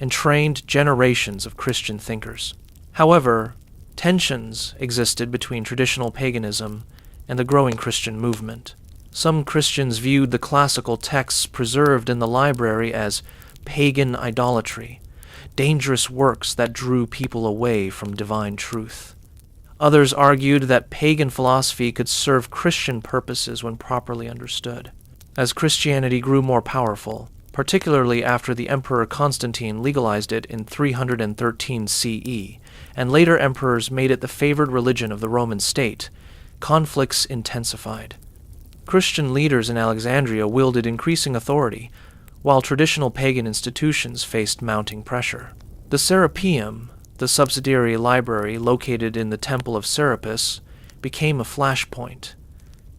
[SPEAKER 1] and trained generations of Christian thinkers. However, tensions existed between traditional paganism and the growing Christian movement. Some Christians viewed the classical texts preserved in the library as pagan idolatry, dangerous works that drew people away from divine truth. Others argued that pagan philosophy could serve Christian purposes when properly understood. As Christianity grew more powerful, particularly after the Emperor Constantine legalized it in 313 CE, and later emperors made it the favored religion of the Roman state, conflicts intensified. Christian leaders in Alexandria wielded increasing authority, while traditional pagan institutions faced mounting pressure. The Serapeum, the subsidiary library located in the Temple of Serapis, became a flashpoint.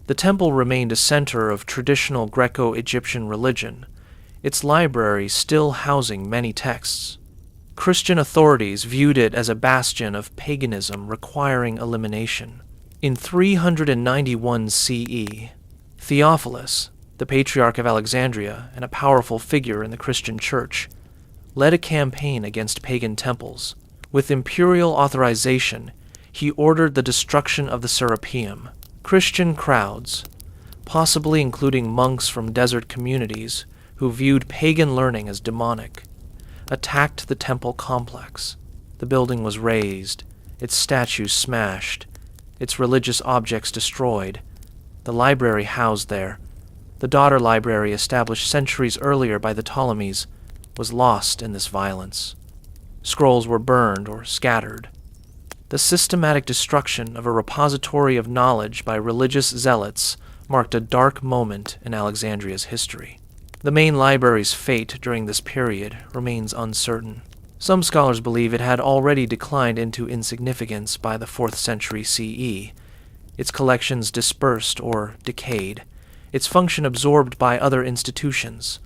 [SPEAKER 1] The temple remained a center of traditional Greco-Egyptian religion, its library still housing many texts. Christian authorities viewed it as a bastion of paganism requiring elimination. In 391 CE, Theophilus, the Patriarch of Alexandria and a powerful figure in the Christian Church, led a campaign against pagan temples. With imperial authorization, he ordered the destruction of the Serapeum. Christian crowds, possibly including monks from desert communities who viewed pagan learning as demonic, attacked the temple complex. The building was razed, its statues smashed, its religious objects destroyed. The library housed there, the daughter library established centuries earlier by the Ptolemies, was lost in this violence. Scrolls were burned or scattered. The systematic destruction of a repository of knowledge by religious zealots marked a dark moment in Alexandria's history. The main library's fate during this period remains uncertain. Some scholars believe it had already declined into insignificance by the 4th century CE, its collections dispersed or decayed, its function absorbed by other institutions.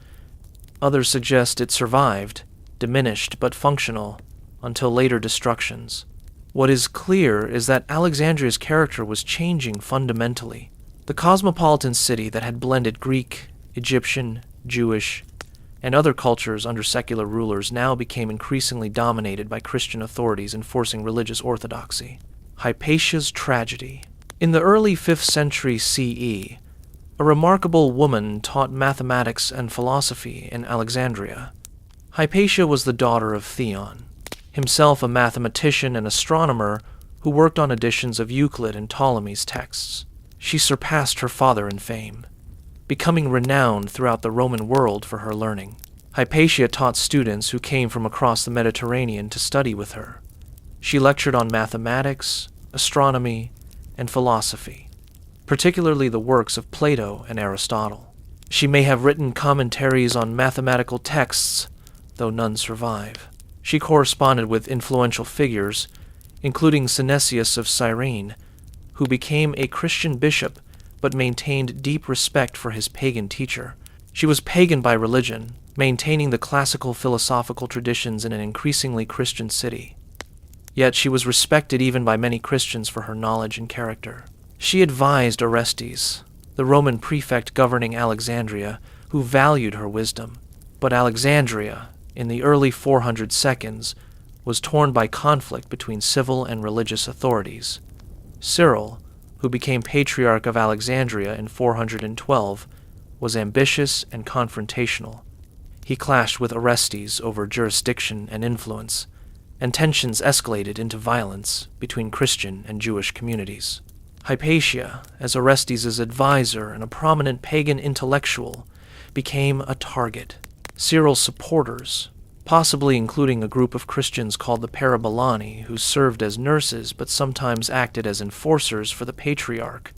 [SPEAKER 1] Others suggest it survived, diminished but functional, until later destructions. What is clear is that Alexandria's character was changing fundamentally. The cosmopolitan city that had blended Greek, Egyptian, Jewish, and other cultures under secular rulers now became increasingly dominated by Christian authorities enforcing religious orthodoxy. Hypatia's tragedy. In the early 5th century CE, a remarkable woman taught mathematics and philosophy in Alexandria. Hypatia was the daughter of Theon, himself a mathematician and astronomer who worked on editions of Euclid and Ptolemy's texts. She surpassed her father in fame, becoming renowned throughout the Roman world for her learning. Hypatia taught students who came from across the Mediterranean to study with her. She lectured on mathematics, astronomy, and philosophy, particularly the works of Plato and Aristotle. She may have written commentaries on mathematical texts, though none survive. She corresponded with influential figures, including Synesius of Cyrene, who became a Christian bishop but maintained deep respect for his pagan teacher. She was pagan by religion, maintaining the classical philosophical traditions in an increasingly Christian city. Yet she was respected even by many Christians for her knowledge and character. She advised Orestes, the Roman prefect governing Alexandria, who valued her wisdom. But Alexandria, in the early 400s, was torn by conflict between civil and religious authorities. Cyril, who became Patriarch of Alexandria in 412, was ambitious and confrontational. He clashed with Orestes over jurisdiction and influence, and tensions escalated into violence between Christian and Jewish communities. Hypatia, as Orestes' advisor and a prominent pagan intellectual, became a target. Cyril's supporters, possibly including a group of Christians called the Parabolani, who served as nurses but sometimes acted as enforcers for the patriarch,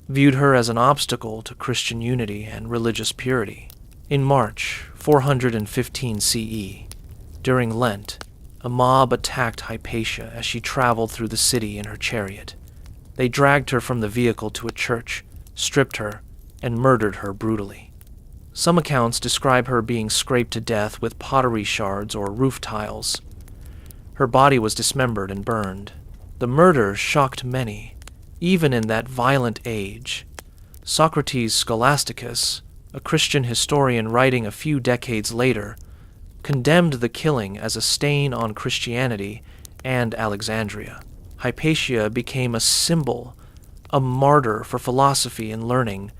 [SPEAKER 1] viewed her as an obstacle to Christian unity and religious purity. In March 415 CE, during Lent, a mob attacked Hypatia as she traveled through the city in her chariot. They dragged her from the vehicle to a church, stripped her, and murdered her brutally. Some accounts describe her being scraped to death with pottery shards or roof tiles. Her body was dismembered and burned. The murder shocked many, even in that violent age. Socrates Scholasticus, a Christian historian writing a few decades later, condemned the killing as a stain on Christianity and Alexandria. Hypatia became a symbol, a martyr for philosophy and learning,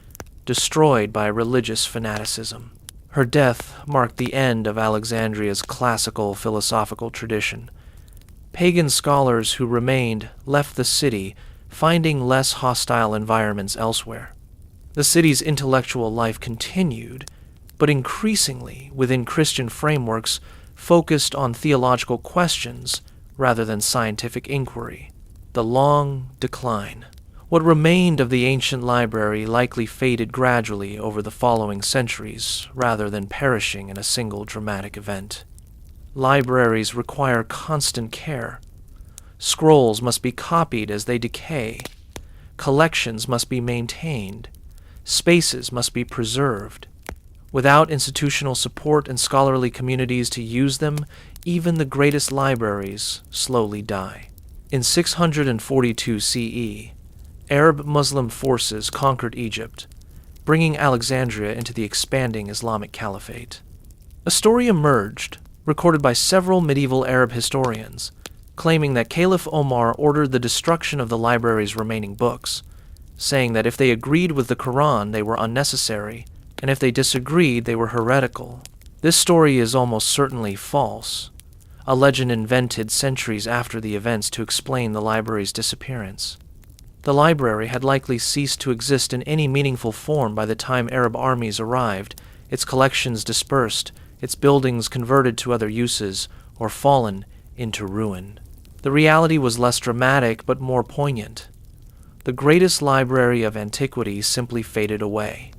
[SPEAKER 1] destroyed by religious fanaticism. Her death marked the end of Alexandria's classical philosophical tradition. Pagan scholars who remained left the city, finding less hostile environments elsewhere. The city's intellectual life continued, but increasingly within Christian frameworks focused on theological questions rather than scientific inquiry. The long decline. What remained of the ancient library likely faded gradually over the following centuries rather than perishing in a single dramatic event. Libraries require constant care. Scrolls must be copied as they decay. Collections must be maintained. Spaces must be preserved. Without institutional support and scholarly communities to use them, even the greatest libraries slowly die. In 642 CE, Arab Muslim forces conquered Egypt, bringing Alexandria into the expanding Islamic Caliphate. A story emerged, recorded by several medieval Arab historians, claiming that Caliph Omar ordered the destruction of the library's remaining books, saying that if they agreed with the Quran, they were unnecessary, and if they disagreed, they were heretical. This story is almost certainly false, a legend invented centuries after the events to explain the library's disappearance. The library had likely ceased to exist in any meaningful form by the time Arab armies arrived, its collections dispersed, its buildings converted to other uses, or fallen into ruin. The reality was less dramatic but more poignant. The greatest library of antiquity simply faded away,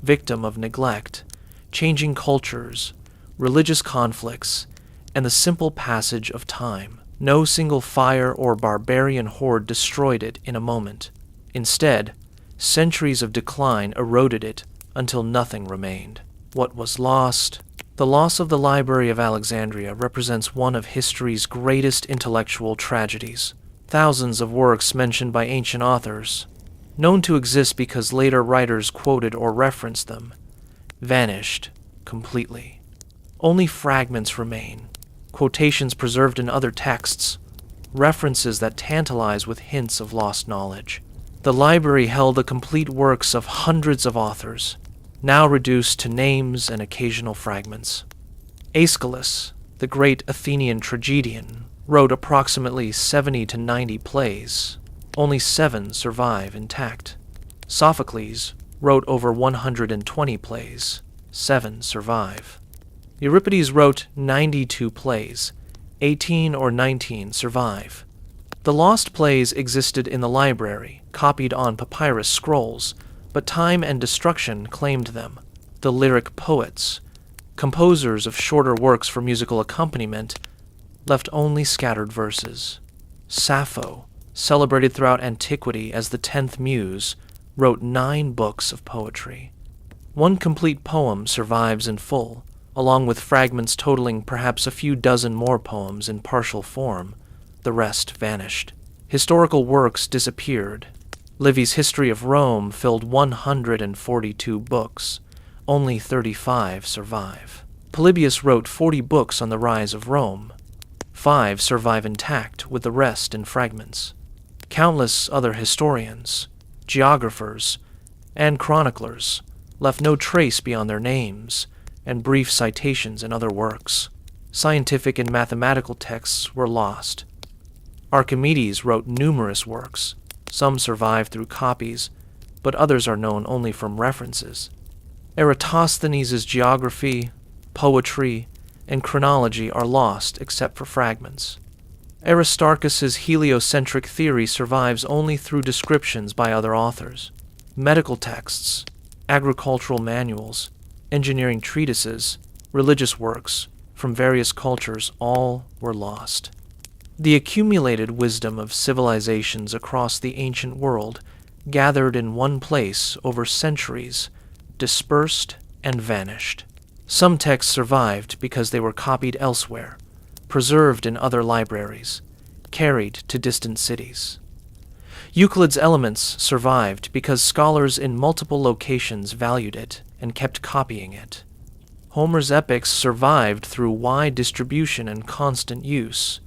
[SPEAKER 1] victim of neglect, changing cultures, religious conflicts, and the simple passage of time. No single fire or barbarian horde destroyed it in a moment. Instead, centuries of decline eroded it until nothing remained. What was lost? The loss of the Library of Alexandria represents one of history's greatest intellectual tragedies. Thousands of works mentioned by ancient authors, known to exist because later writers quoted or referenced them, vanished completely. Only fragments remain, quotations preserved in other texts, references that tantalize with hints of lost knowledge. The library held the complete works of hundreds of authors, now reduced to names and occasional fragments. Aeschylus, the great Athenian tragedian, wrote approximately 70 to 90 plays. Only 7 survive intact. Sophocles wrote over 120 plays. 7 survive. Euripides wrote 92 plays. 18 or 19 survive. The lost plays existed in the library, copied on papyrus scrolls, but time and destruction claimed them. The lyric poets, composers of shorter works for musical accompaniment, left only scattered verses. Sappho, celebrated throughout antiquity as the 10th muse, wrote 9 books of poetry. One complete poem survives in full, along with fragments totaling perhaps a few dozen more poems in partial form. The rest vanished. Historical works disappeared. Livy's History of Rome filled 142 books. Only 35 survive. Polybius wrote 40 books on the rise of Rome. 5 survive intact, with the rest in fragments. Countless other historians, geographers, and chroniclers left no trace beyond their names and brief citations in other works. Scientific and mathematical texts were lost. Archimedes wrote numerous works. Some survive through copies, but others are known only from references. Eratosthenes' geography, poetry, and chronology are lost except for fragments. Aristarchus' heliocentric theory survives only through descriptions by other authors. Medical texts, agricultural manuals, engineering treatises, religious works from various cultures all were lost. The accumulated wisdom of civilizations across the ancient world, gathered in one place over centuries, dispersed and vanished. Some texts survived because they were copied elsewhere, preserved in other libraries, carried to distant cities. Euclid's Elements survived because scholars in multiple locations valued it and kept copying it. Homer's epics survived through wide distribution and constant use,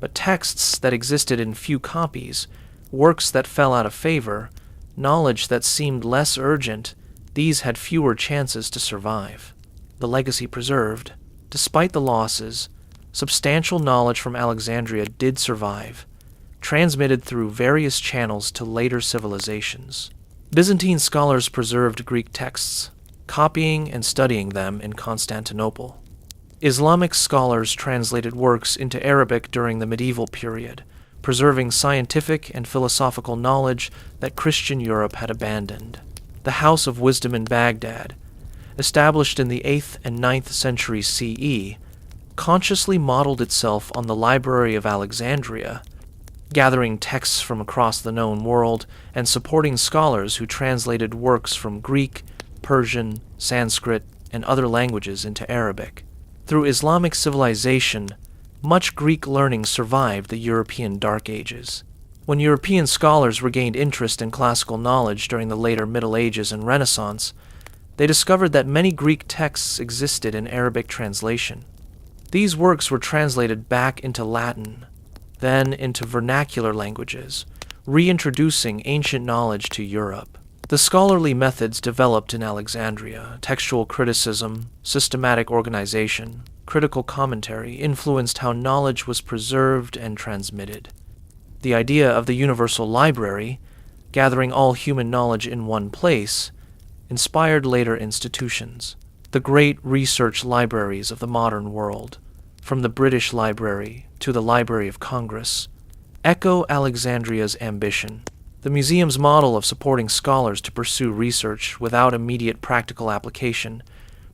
[SPEAKER 1] but texts that existed in few copies, works that fell out of favor, knowledge that seemed less urgent, these had fewer chances to survive. The legacy preserved, despite the losses, substantial knowledge from Alexandria did survive, transmitted through various channels to later civilizations. Byzantine scholars preserved Greek texts, copying and studying them in Constantinople. Islamic scholars translated works into Arabic during the medieval period, preserving scientific and philosophical knowledge that Christian Europe had abandoned. The House of Wisdom in Baghdad, established in the 8th and 9th centuries CE, consciously modeled itself on the Library of Alexandria, gathering texts from across the known world and supporting scholars who translated works from Greek, Persian, Sanskrit, and other languages into Arabic. Through Islamic civilization, much Greek learning survived the European Dark Ages. When European scholars regained interest in classical knowledge during the later Middle Ages and Renaissance, they discovered that many Greek texts existed in Arabic translation. These works were translated back into Latin, then into vernacular languages, reintroducing ancient knowledge to Europe. The scholarly methods developed in Alexandria, textual criticism, systematic organization, critical commentary, influenced how knowledge was preserved and transmitted. The idea of the universal library, gathering all human knowledge in one place, inspired later institutions. The great research libraries of the modern world, from the British Library to the Library of Congress, echo Alexandria's ambition. The museum's model of supporting scholars to pursue research without immediate practical application,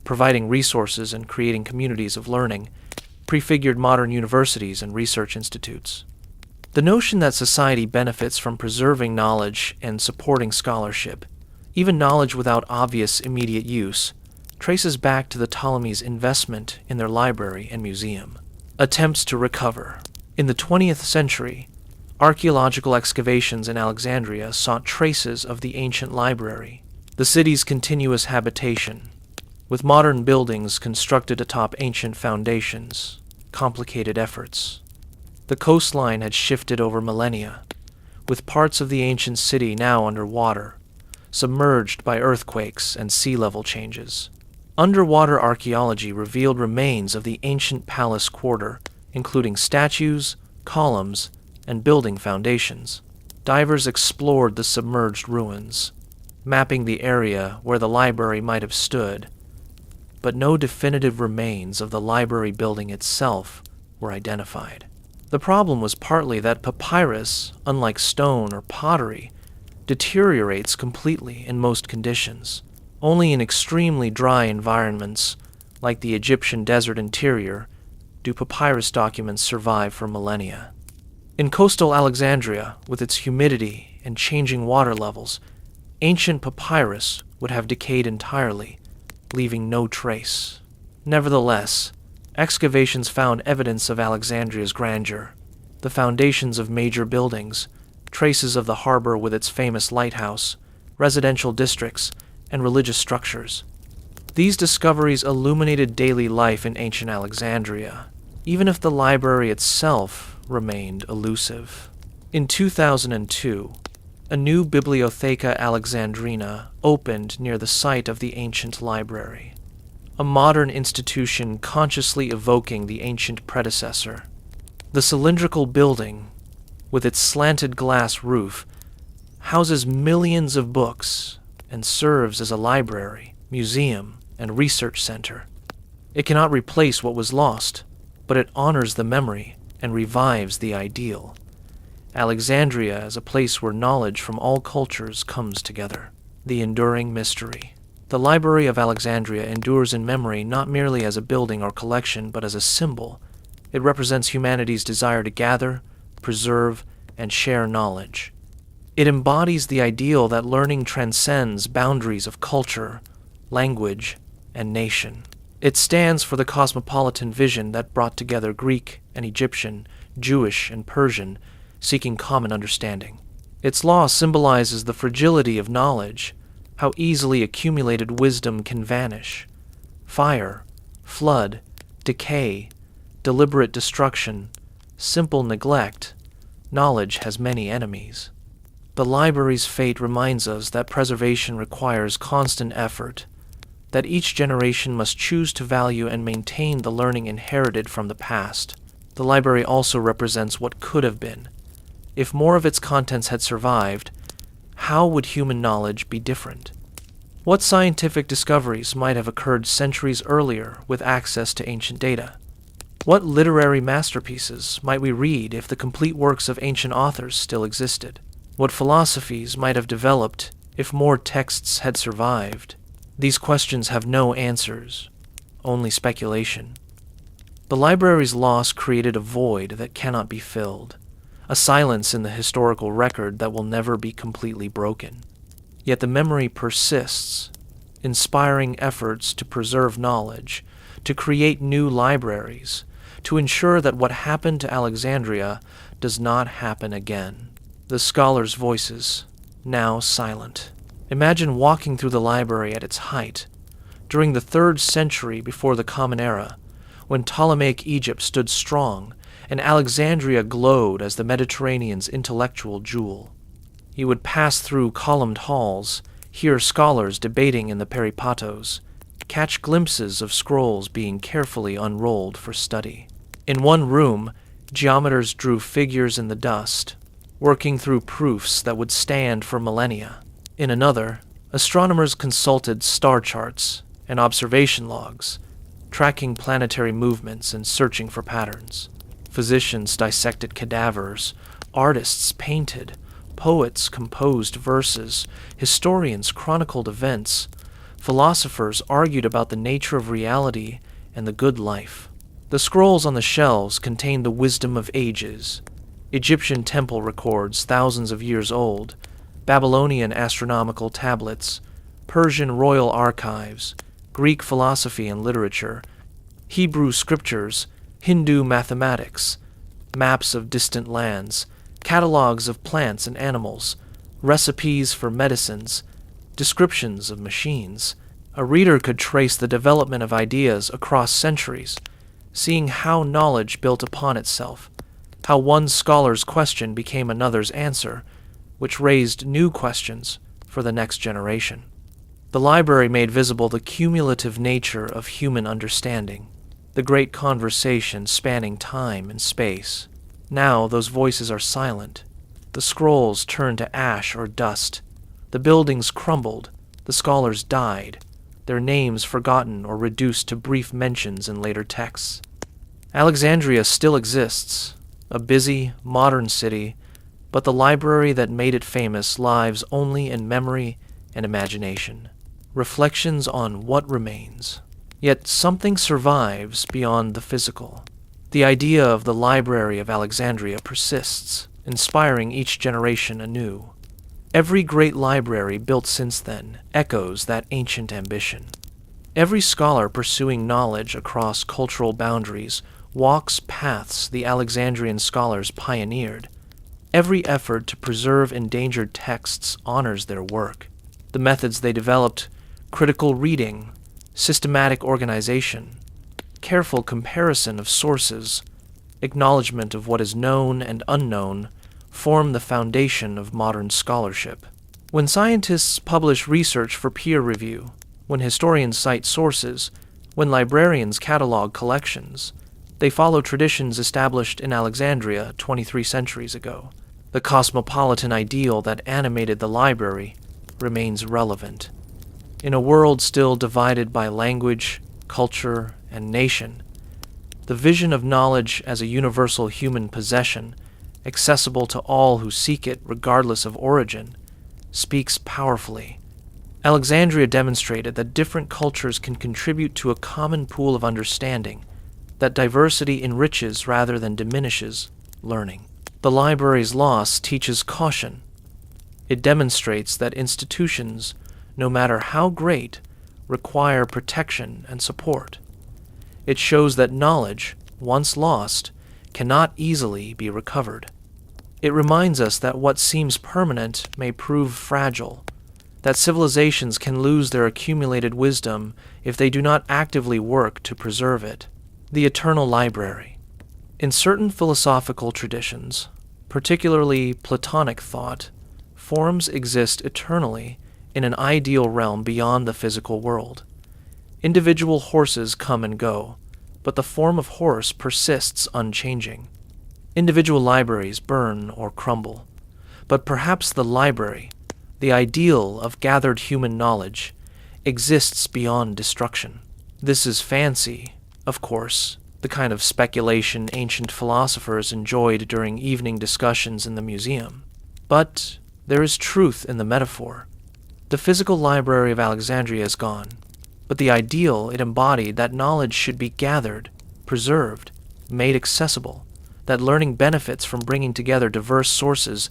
[SPEAKER 1] providing resources and creating communities of learning, prefigured modern universities and research institutes. The notion that society benefits from preserving knowledge and supporting scholarship, even knowledge without obvious immediate use, traces back to the Ptolemies' investment in their library and museum. Attempts to recover. In the 20th century, archaeological excavations in Alexandria sought traces of the ancient library, the city's continuous habitation, with modern buildings constructed atop ancient foundations, complicated efforts. The coastline had shifted over millennia, with parts of the ancient city now underwater, submerged by earthquakes and sea level changes. Underwater archaeology revealed remains of the ancient palace quarter, including statues, columns, and building foundations. Divers explored the submerged ruins, mapping the area where the library might have stood, but no definitive remains of the library building itself were identified. The problem was partly that papyrus, unlike stone or pottery, deteriorates completely in most conditions. Only in extremely dry environments, like the Egyptian desert interior, do papyrus documents survive for millennia. In coastal Alexandria, with its humidity and changing water levels, ancient papyrus would have decayed entirely, leaving no trace. Nevertheless, excavations found evidence of Alexandria's grandeur, the foundations of major buildings, traces of the harbor with its famous lighthouse, residential districts, and religious structures. These discoveries illuminated daily life in ancient Alexandria, even if the library itself remained elusive. In 2002, a new Bibliotheca Alexandrina opened near the site of the ancient library, a modern institution consciously evoking the ancient predecessor. The cylindrical building, with its slanted glass roof, houses millions of books and serves as a library, museum, and research center. It cannot replace what was lost, but it honors the memory and revives the ideal. Alexandria is a place where knowledge from all cultures comes together. The enduring mystery. The Library of Alexandria endures in memory not merely as a building or collection, but as a symbol. It represents humanity's desire to gather, preserve, and share knowledge. It embodies the ideal that learning transcends boundaries of culture, language, and nation. It stands for the cosmopolitan vision that brought together Greek and Egyptian, Jewish and Persian, seeking common understanding. Its law symbolizes the fragility of knowledge, how easily accumulated wisdom can vanish. Fire, flood, decay, deliberate destruction, simple neglect, knowledge has many enemies. The library's fate reminds us that preservation requires constant effort, that each generation must choose to value and maintain the learning inherited from the past. The library also represents what could have been. If more of its contents had survived, how would human knowledge be different? What scientific discoveries might have occurred centuries earlier with access to ancient data? What literary masterpieces might we read if the complete works of ancient authors still existed? What philosophies might have developed if more texts had survived? These questions have no answers, only speculation. The library's loss created a void that cannot be filled, a silence in the historical record that will never be completely broken. Yet the memory persists, inspiring efforts to preserve knowledge, to create new libraries, to ensure that what happened to Alexandria does not happen again. The scholars' voices, now silent. Imagine walking through the library at its height, during the 3rd century before the Common Era, when Ptolemaic Egypt stood strong and Alexandria glowed as the Mediterranean's intellectual jewel. You would pass through columned halls, hear scholars debating in the peripatos, catch glimpses of scrolls being carefully unrolled for study. In one room, geometers drew figures in the dust, working through proofs that would stand for millennia. In another, astronomers consulted star charts and observation logs, tracking planetary movements and searching for patterns. Physicians dissected cadavers, artists painted, poets composed verses, historians chronicled events, philosophers argued about the nature of reality and the good life. The scrolls on the shelves contained the wisdom of ages. Egyptian temple records thousands of years old, Babylonian astronomical tablets, Persian royal archives, Greek philosophy and literature, Hebrew scriptures, Hindu mathematics, maps of distant lands, catalogs of plants and animals, recipes for medicines, descriptions of machines. A reader could trace the development of ideas across centuries, seeing how knowledge built upon itself, how one scholar's question became another's answer, which raised new questions for the next generation. The library made visible the cumulative nature of human understanding, the great conversation spanning time and space. Now those voices are silent. The scrolls turned to ash or dust. The buildings crumbled. The scholars died, their names forgotten or reduced to brief mentions in later texts. Alexandria still exists, a busy, modern city, but the library that made it famous lives only in memory and imagination. Reflections on what remains. Yet something survives beyond the physical. The idea of the Library of Alexandria persists, inspiring each generation anew. Every great library built since then echoes that ancient ambition. Every scholar pursuing knowledge across cultural boundaries walks paths the Alexandrian scholars pioneered. Every effort to preserve endangered texts honors their work. The methods they developed, critical reading, systematic organization, careful comparison of sources, acknowledgement of what is known and unknown, form the foundation of modern scholarship. When scientists publish research for peer review, when historians cite sources, when librarians catalog collections, they follow traditions established in Alexandria 23 centuries ago. The cosmopolitan ideal that animated the library remains relevant. In a world still divided by language, culture, and nation, the vision of knowledge as a universal human possession, accessible to all who seek it regardless of origin, speaks powerfully. Alexandria demonstrated that different cultures can contribute to a common pool of understanding, that diversity enriches rather than diminishes learning. The library's loss teaches caution. It demonstrates that institutions, no matter how great, require protection and support. It shows that knowledge, once lost, cannot easily be recovered. It reminds us that what seems permanent may prove fragile, that civilizations can lose their accumulated wisdom if they do not actively work to preserve it. The eternal library. In certain philosophical traditions, particularly Platonic thought, forms exist eternally in an ideal realm beyond the physical world. Individual horses come and go, but the form of horse persists unchanging. Individual libraries burn or crumble, but perhaps the library, the ideal of gathered human knowledge, exists beyond destruction. This is fancy, of course, the kind of speculation ancient philosophers enjoyed during evening discussions in the museum. But there is truth in the metaphor. The physical library of Alexandria is gone, but the ideal it embodied, that knowledge should be gathered, preserved, made accessible, that learning benefits from bringing together diverse sources,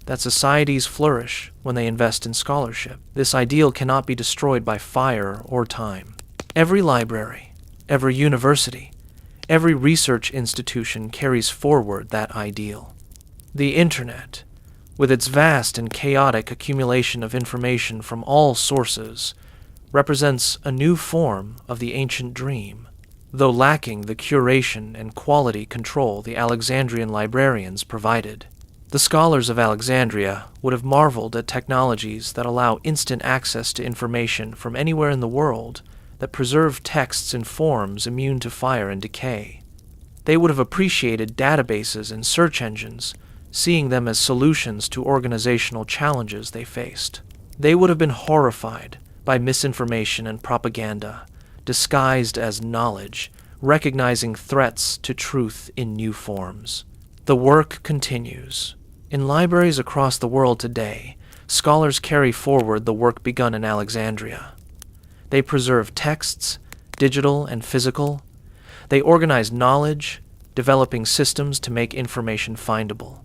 [SPEAKER 1] that societies flourish when they invest in scholarship. This ideal cannot be destroyed by fire or time. Every library, every university, every research institution carries forward that ideal. The Internet, with its vast and chaotic accumulation of information from all sources, represents a new form of the ancient dream, though lacking the curation and quality control the Alexandrian librarians provided. The scholars of Alexandria would have marveled at technologies that allow instant access to information from anywhere in the world, that preserve texts in forms immune to fire and decay. They would have appreciated databases and search engines, seeing them as solutions to organizational challenges they faced. They would have been horrified by misinformation and propaganda, disguised as knowledge, recognizing threats to truth in new forms. The work continues. In libraries across the world today, scholars carry forward the work begun in Alexandria. They preserve texts, digital and physical. They organize knowledge, developing systems to make information findable.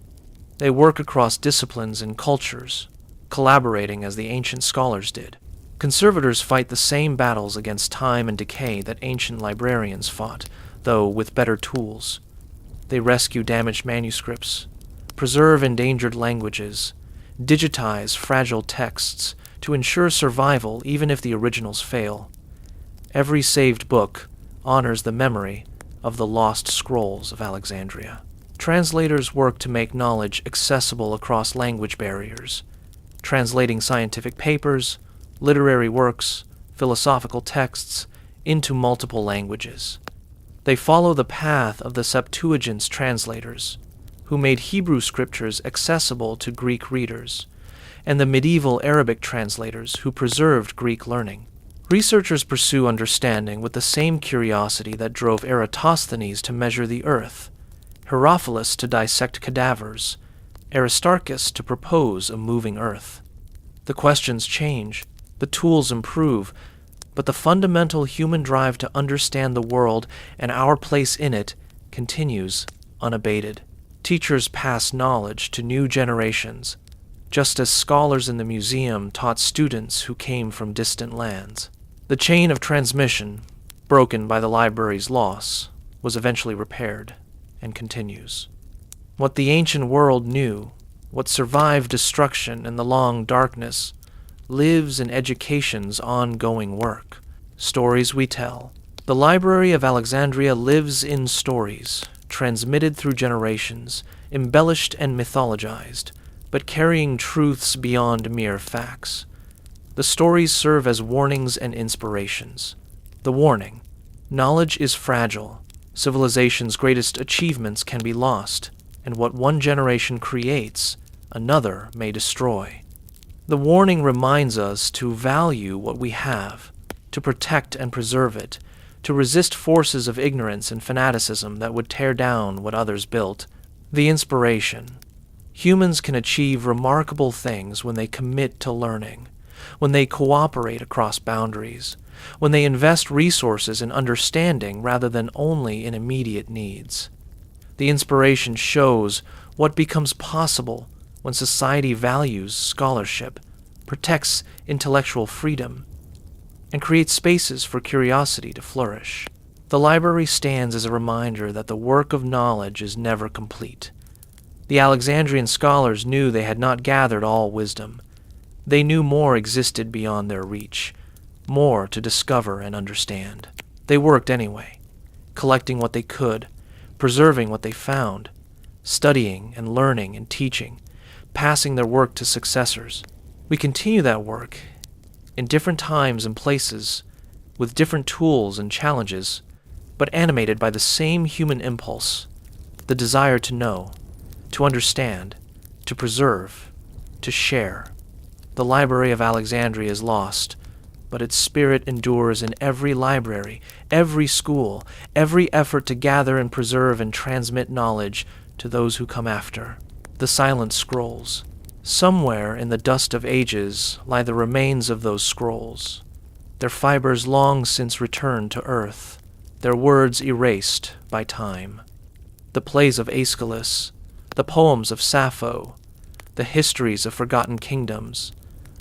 [SPEAKER 1] They work across disciplines and cultures, collaborating as the ancient scholars did. Conservators fight the same battles against time and decay that ancient librarians fought, though with better tools. They rescue damaged manuscripts, preserve endangered languages, digitize fragile texts to ensure survival even if the originals fail. Every saved book honors the memory of the lost scrolls of Alexandria. Translators work to make knowledge accessible across language barriers, translating scientific papers, literary works, philosophical texts into multiple languages. They follow the path of the Septuagint's translators, who made Hebrew scriptures accessible to Greek readers, and the medieval Arabic translators who preserved Greek learning. Researchers pursue understanding with the same curiosity that drove Eratosthenes to measure the earth, Herophilus to dissect cadavers, Aristarchus to propose a moving earth. The questions change, the tools improve, but the fundamental human drive to understand the world and our place in it continues unabated. Teachers pass knowledge to new generations, just as scholars in the museum taught students who came from distant lands. The chain of transmission, broken by the library's loss, was eventually repaired and continues. What the ancient world knew, what survived destruction and the long darkness, lives in education's ongoing work. Stories we tell. The Library of Alexandria lives in stories, transmitted through generations, embellished and mythologized, but carrying truths beyond mere facts. The stories serve as warnings and inspirations. The warning: knowledge is fragile. Civilization's greatest achievements can be lost, and what one generation creates, another may destroy. The warning reminds us to value what we have, to protect and preserve it, to resist forces of ignorance and fanaticism that would tear down what others built. The inspiration: humans can achieve remarkable things when they commit to learning, when they cooperate across boundaries, when they invest resources in understanding rather than only in immediate needs. The inspiration shows what becomes possible when society values scholarship, protects intellectual freedom, and creates spaces for curiosity to flourish. The library stands as a reminder that the work of knowledge is never complete. The Alexandrian scholars knew they had not gathered all wisdom. They knew more existed beyond their reach, more to discover and understand. They worked anyway, collecting what they could, preserving what they found, studying and learning and teaching, passing their work to successors. We continue that work in different times and places, with different tools and challenges, but animated by the same human impulse, the desire to know, to understand, to preserve, to share. The Library of Alexandria is lost, but its spirit endures in every library, every school, every effort to gather and preserve and transmit knowledge to those who come after. The silent scrolls. Somewhere in the dust of ages lie the remains of those scrolls, their fibers long since returned to earth, their words erased by time. The plays of Aeschylus, the poems of Sappho, the histories of forgotten kingdoms,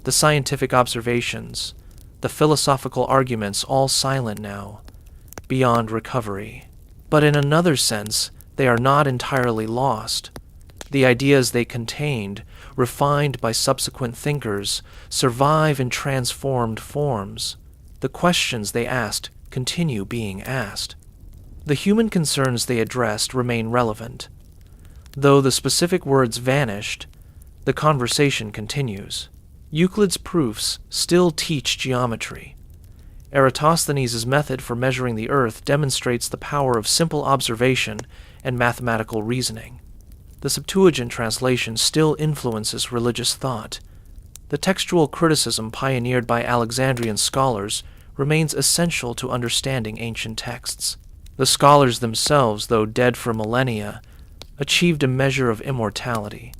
[SPEAKER 1] the scientific observations, the philosophical arguments, all silent now, beyond recovery. But in another sense, they are not entirely lost. The ideas they contained, refined by subsequent thinkers, survive in transformed forms. The questions they asked continue being asked. The human concerns they addressed remain relevant. Though the specific words vanished, the conversation continues. Euclid's proofs still teach geometry. Eratosthenes' method for measuring the earth demonstrates the power of simple observation and mathematical reasoning. The Septuagint translation still influences religious thought. The textual criticism pioneered by Alexandrian scholars remains essential to understanding ancient texts. The scholars themselves, though dead for millennia, achieved a measure of immortality.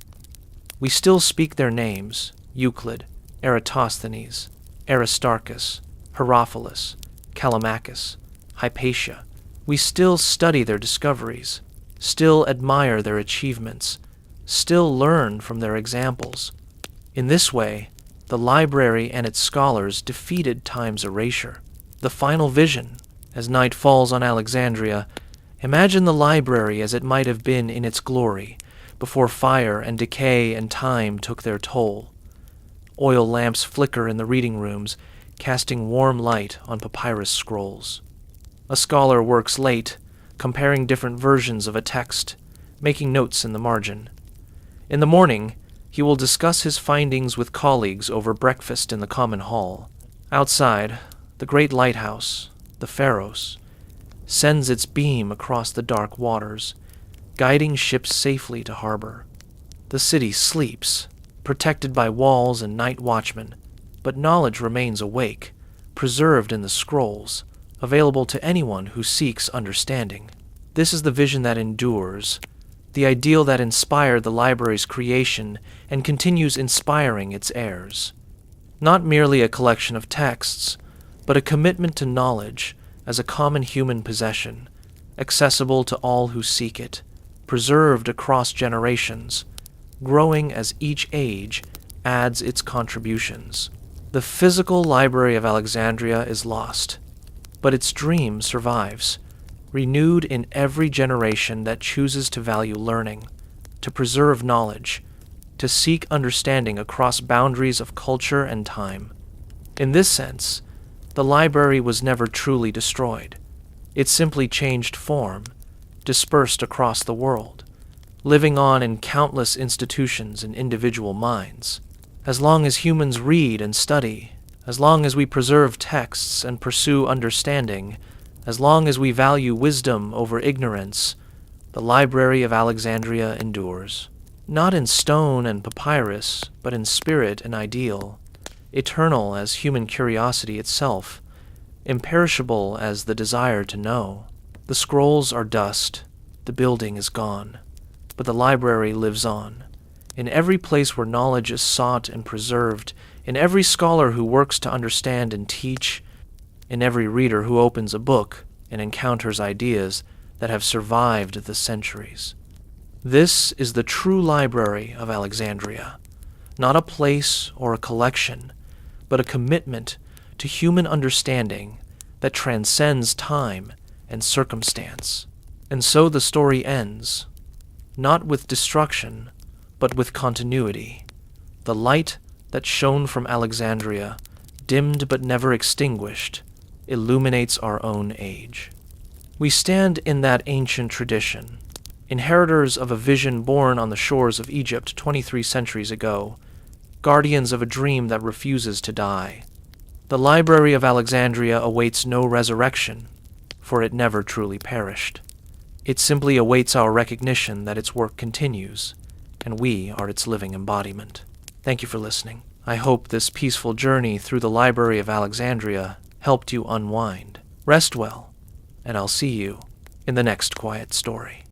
[SPEAKER 1] We still speak their names: Euclid, Eratosthenes, Aristarchus, Herophilus, Callimachus, Hypatia. We still study their discoveries, still admire their achievements, still learn from their examples. In this way, the library and its scholars defeated time's erasure. The final vision, as night falls on Alexandria, imagine the library as it might have been in its glory, before fire and decay and time took their toll. Oil lamps flicker in the reading rooms, casting warm light on papyrus scrolls. A scholar works late, comparing different versions of a text, making notes in the margin. In the morning, he will discuss his findings with colleagues over breakfast in the common hall. Outside, the great lighthouse, the Pharos, sends its beam across the dark waters, guiding ships safely to harbor. The city sleeps, protected by walls and night watchmen, but knowledge remains awake, preserved in the scrolls, available to anyone who seeks understanding. This is the vision that endures, the ideal that inspired the library's creation and continues inspiring its heirs. Not merely a collection of texts, but a commitment to knowledge as a common human possession, accessible to all who seek it, preserved across generations, growing as each age adds its contributions. The physical Library of Alexandria is lost, but its dream survives, renewed in every generation that chooses to value learning, to preserve knowledge, to seek understanding across boundaries of culture and time. In this sense, the library was never truly destroyed. It simply changed form, dispersed across the world, living on in countless institutions and individual minds. As long as humans read and study, as long as we preserve texts and pursue understanding, as long as we value wisdom over ignorance, the Library of Alexandria endures. Not in stone and papyrus, but in spirit and ideal, eternal as human curiosity itself, imperishable as the desire to know. The scrolls are dust, the building is gone, but the library lives on. In every place where knowledge is sought and preserved, in every scholar who works to understand and teach, in every reader who opens a book and encounters ideas that have survived the centuries. This is the true Library of Alexandria, not a place or a collection, but a commitment to human understanding that transcends time and circumstance. And so the story ends, not with destruction, but with continuity. The light that shone from Alexandria, dimmed but never extinguished, illuminates our own age. We stand in that ancient tradition, inheritors of a vision born on the shores of Egypt 23 centuries ago, guardians of a dream that refuses to die. The Library of Alexandria awaits no resurrection, for it never truly perished. It simply awaits our recognition that its work continues, and we are its living embodiment. Thank you for listening. I hope this peaceful journey through the Library of Alexandria helped you unwind. Rest well, and I'll see you in the next quiet story.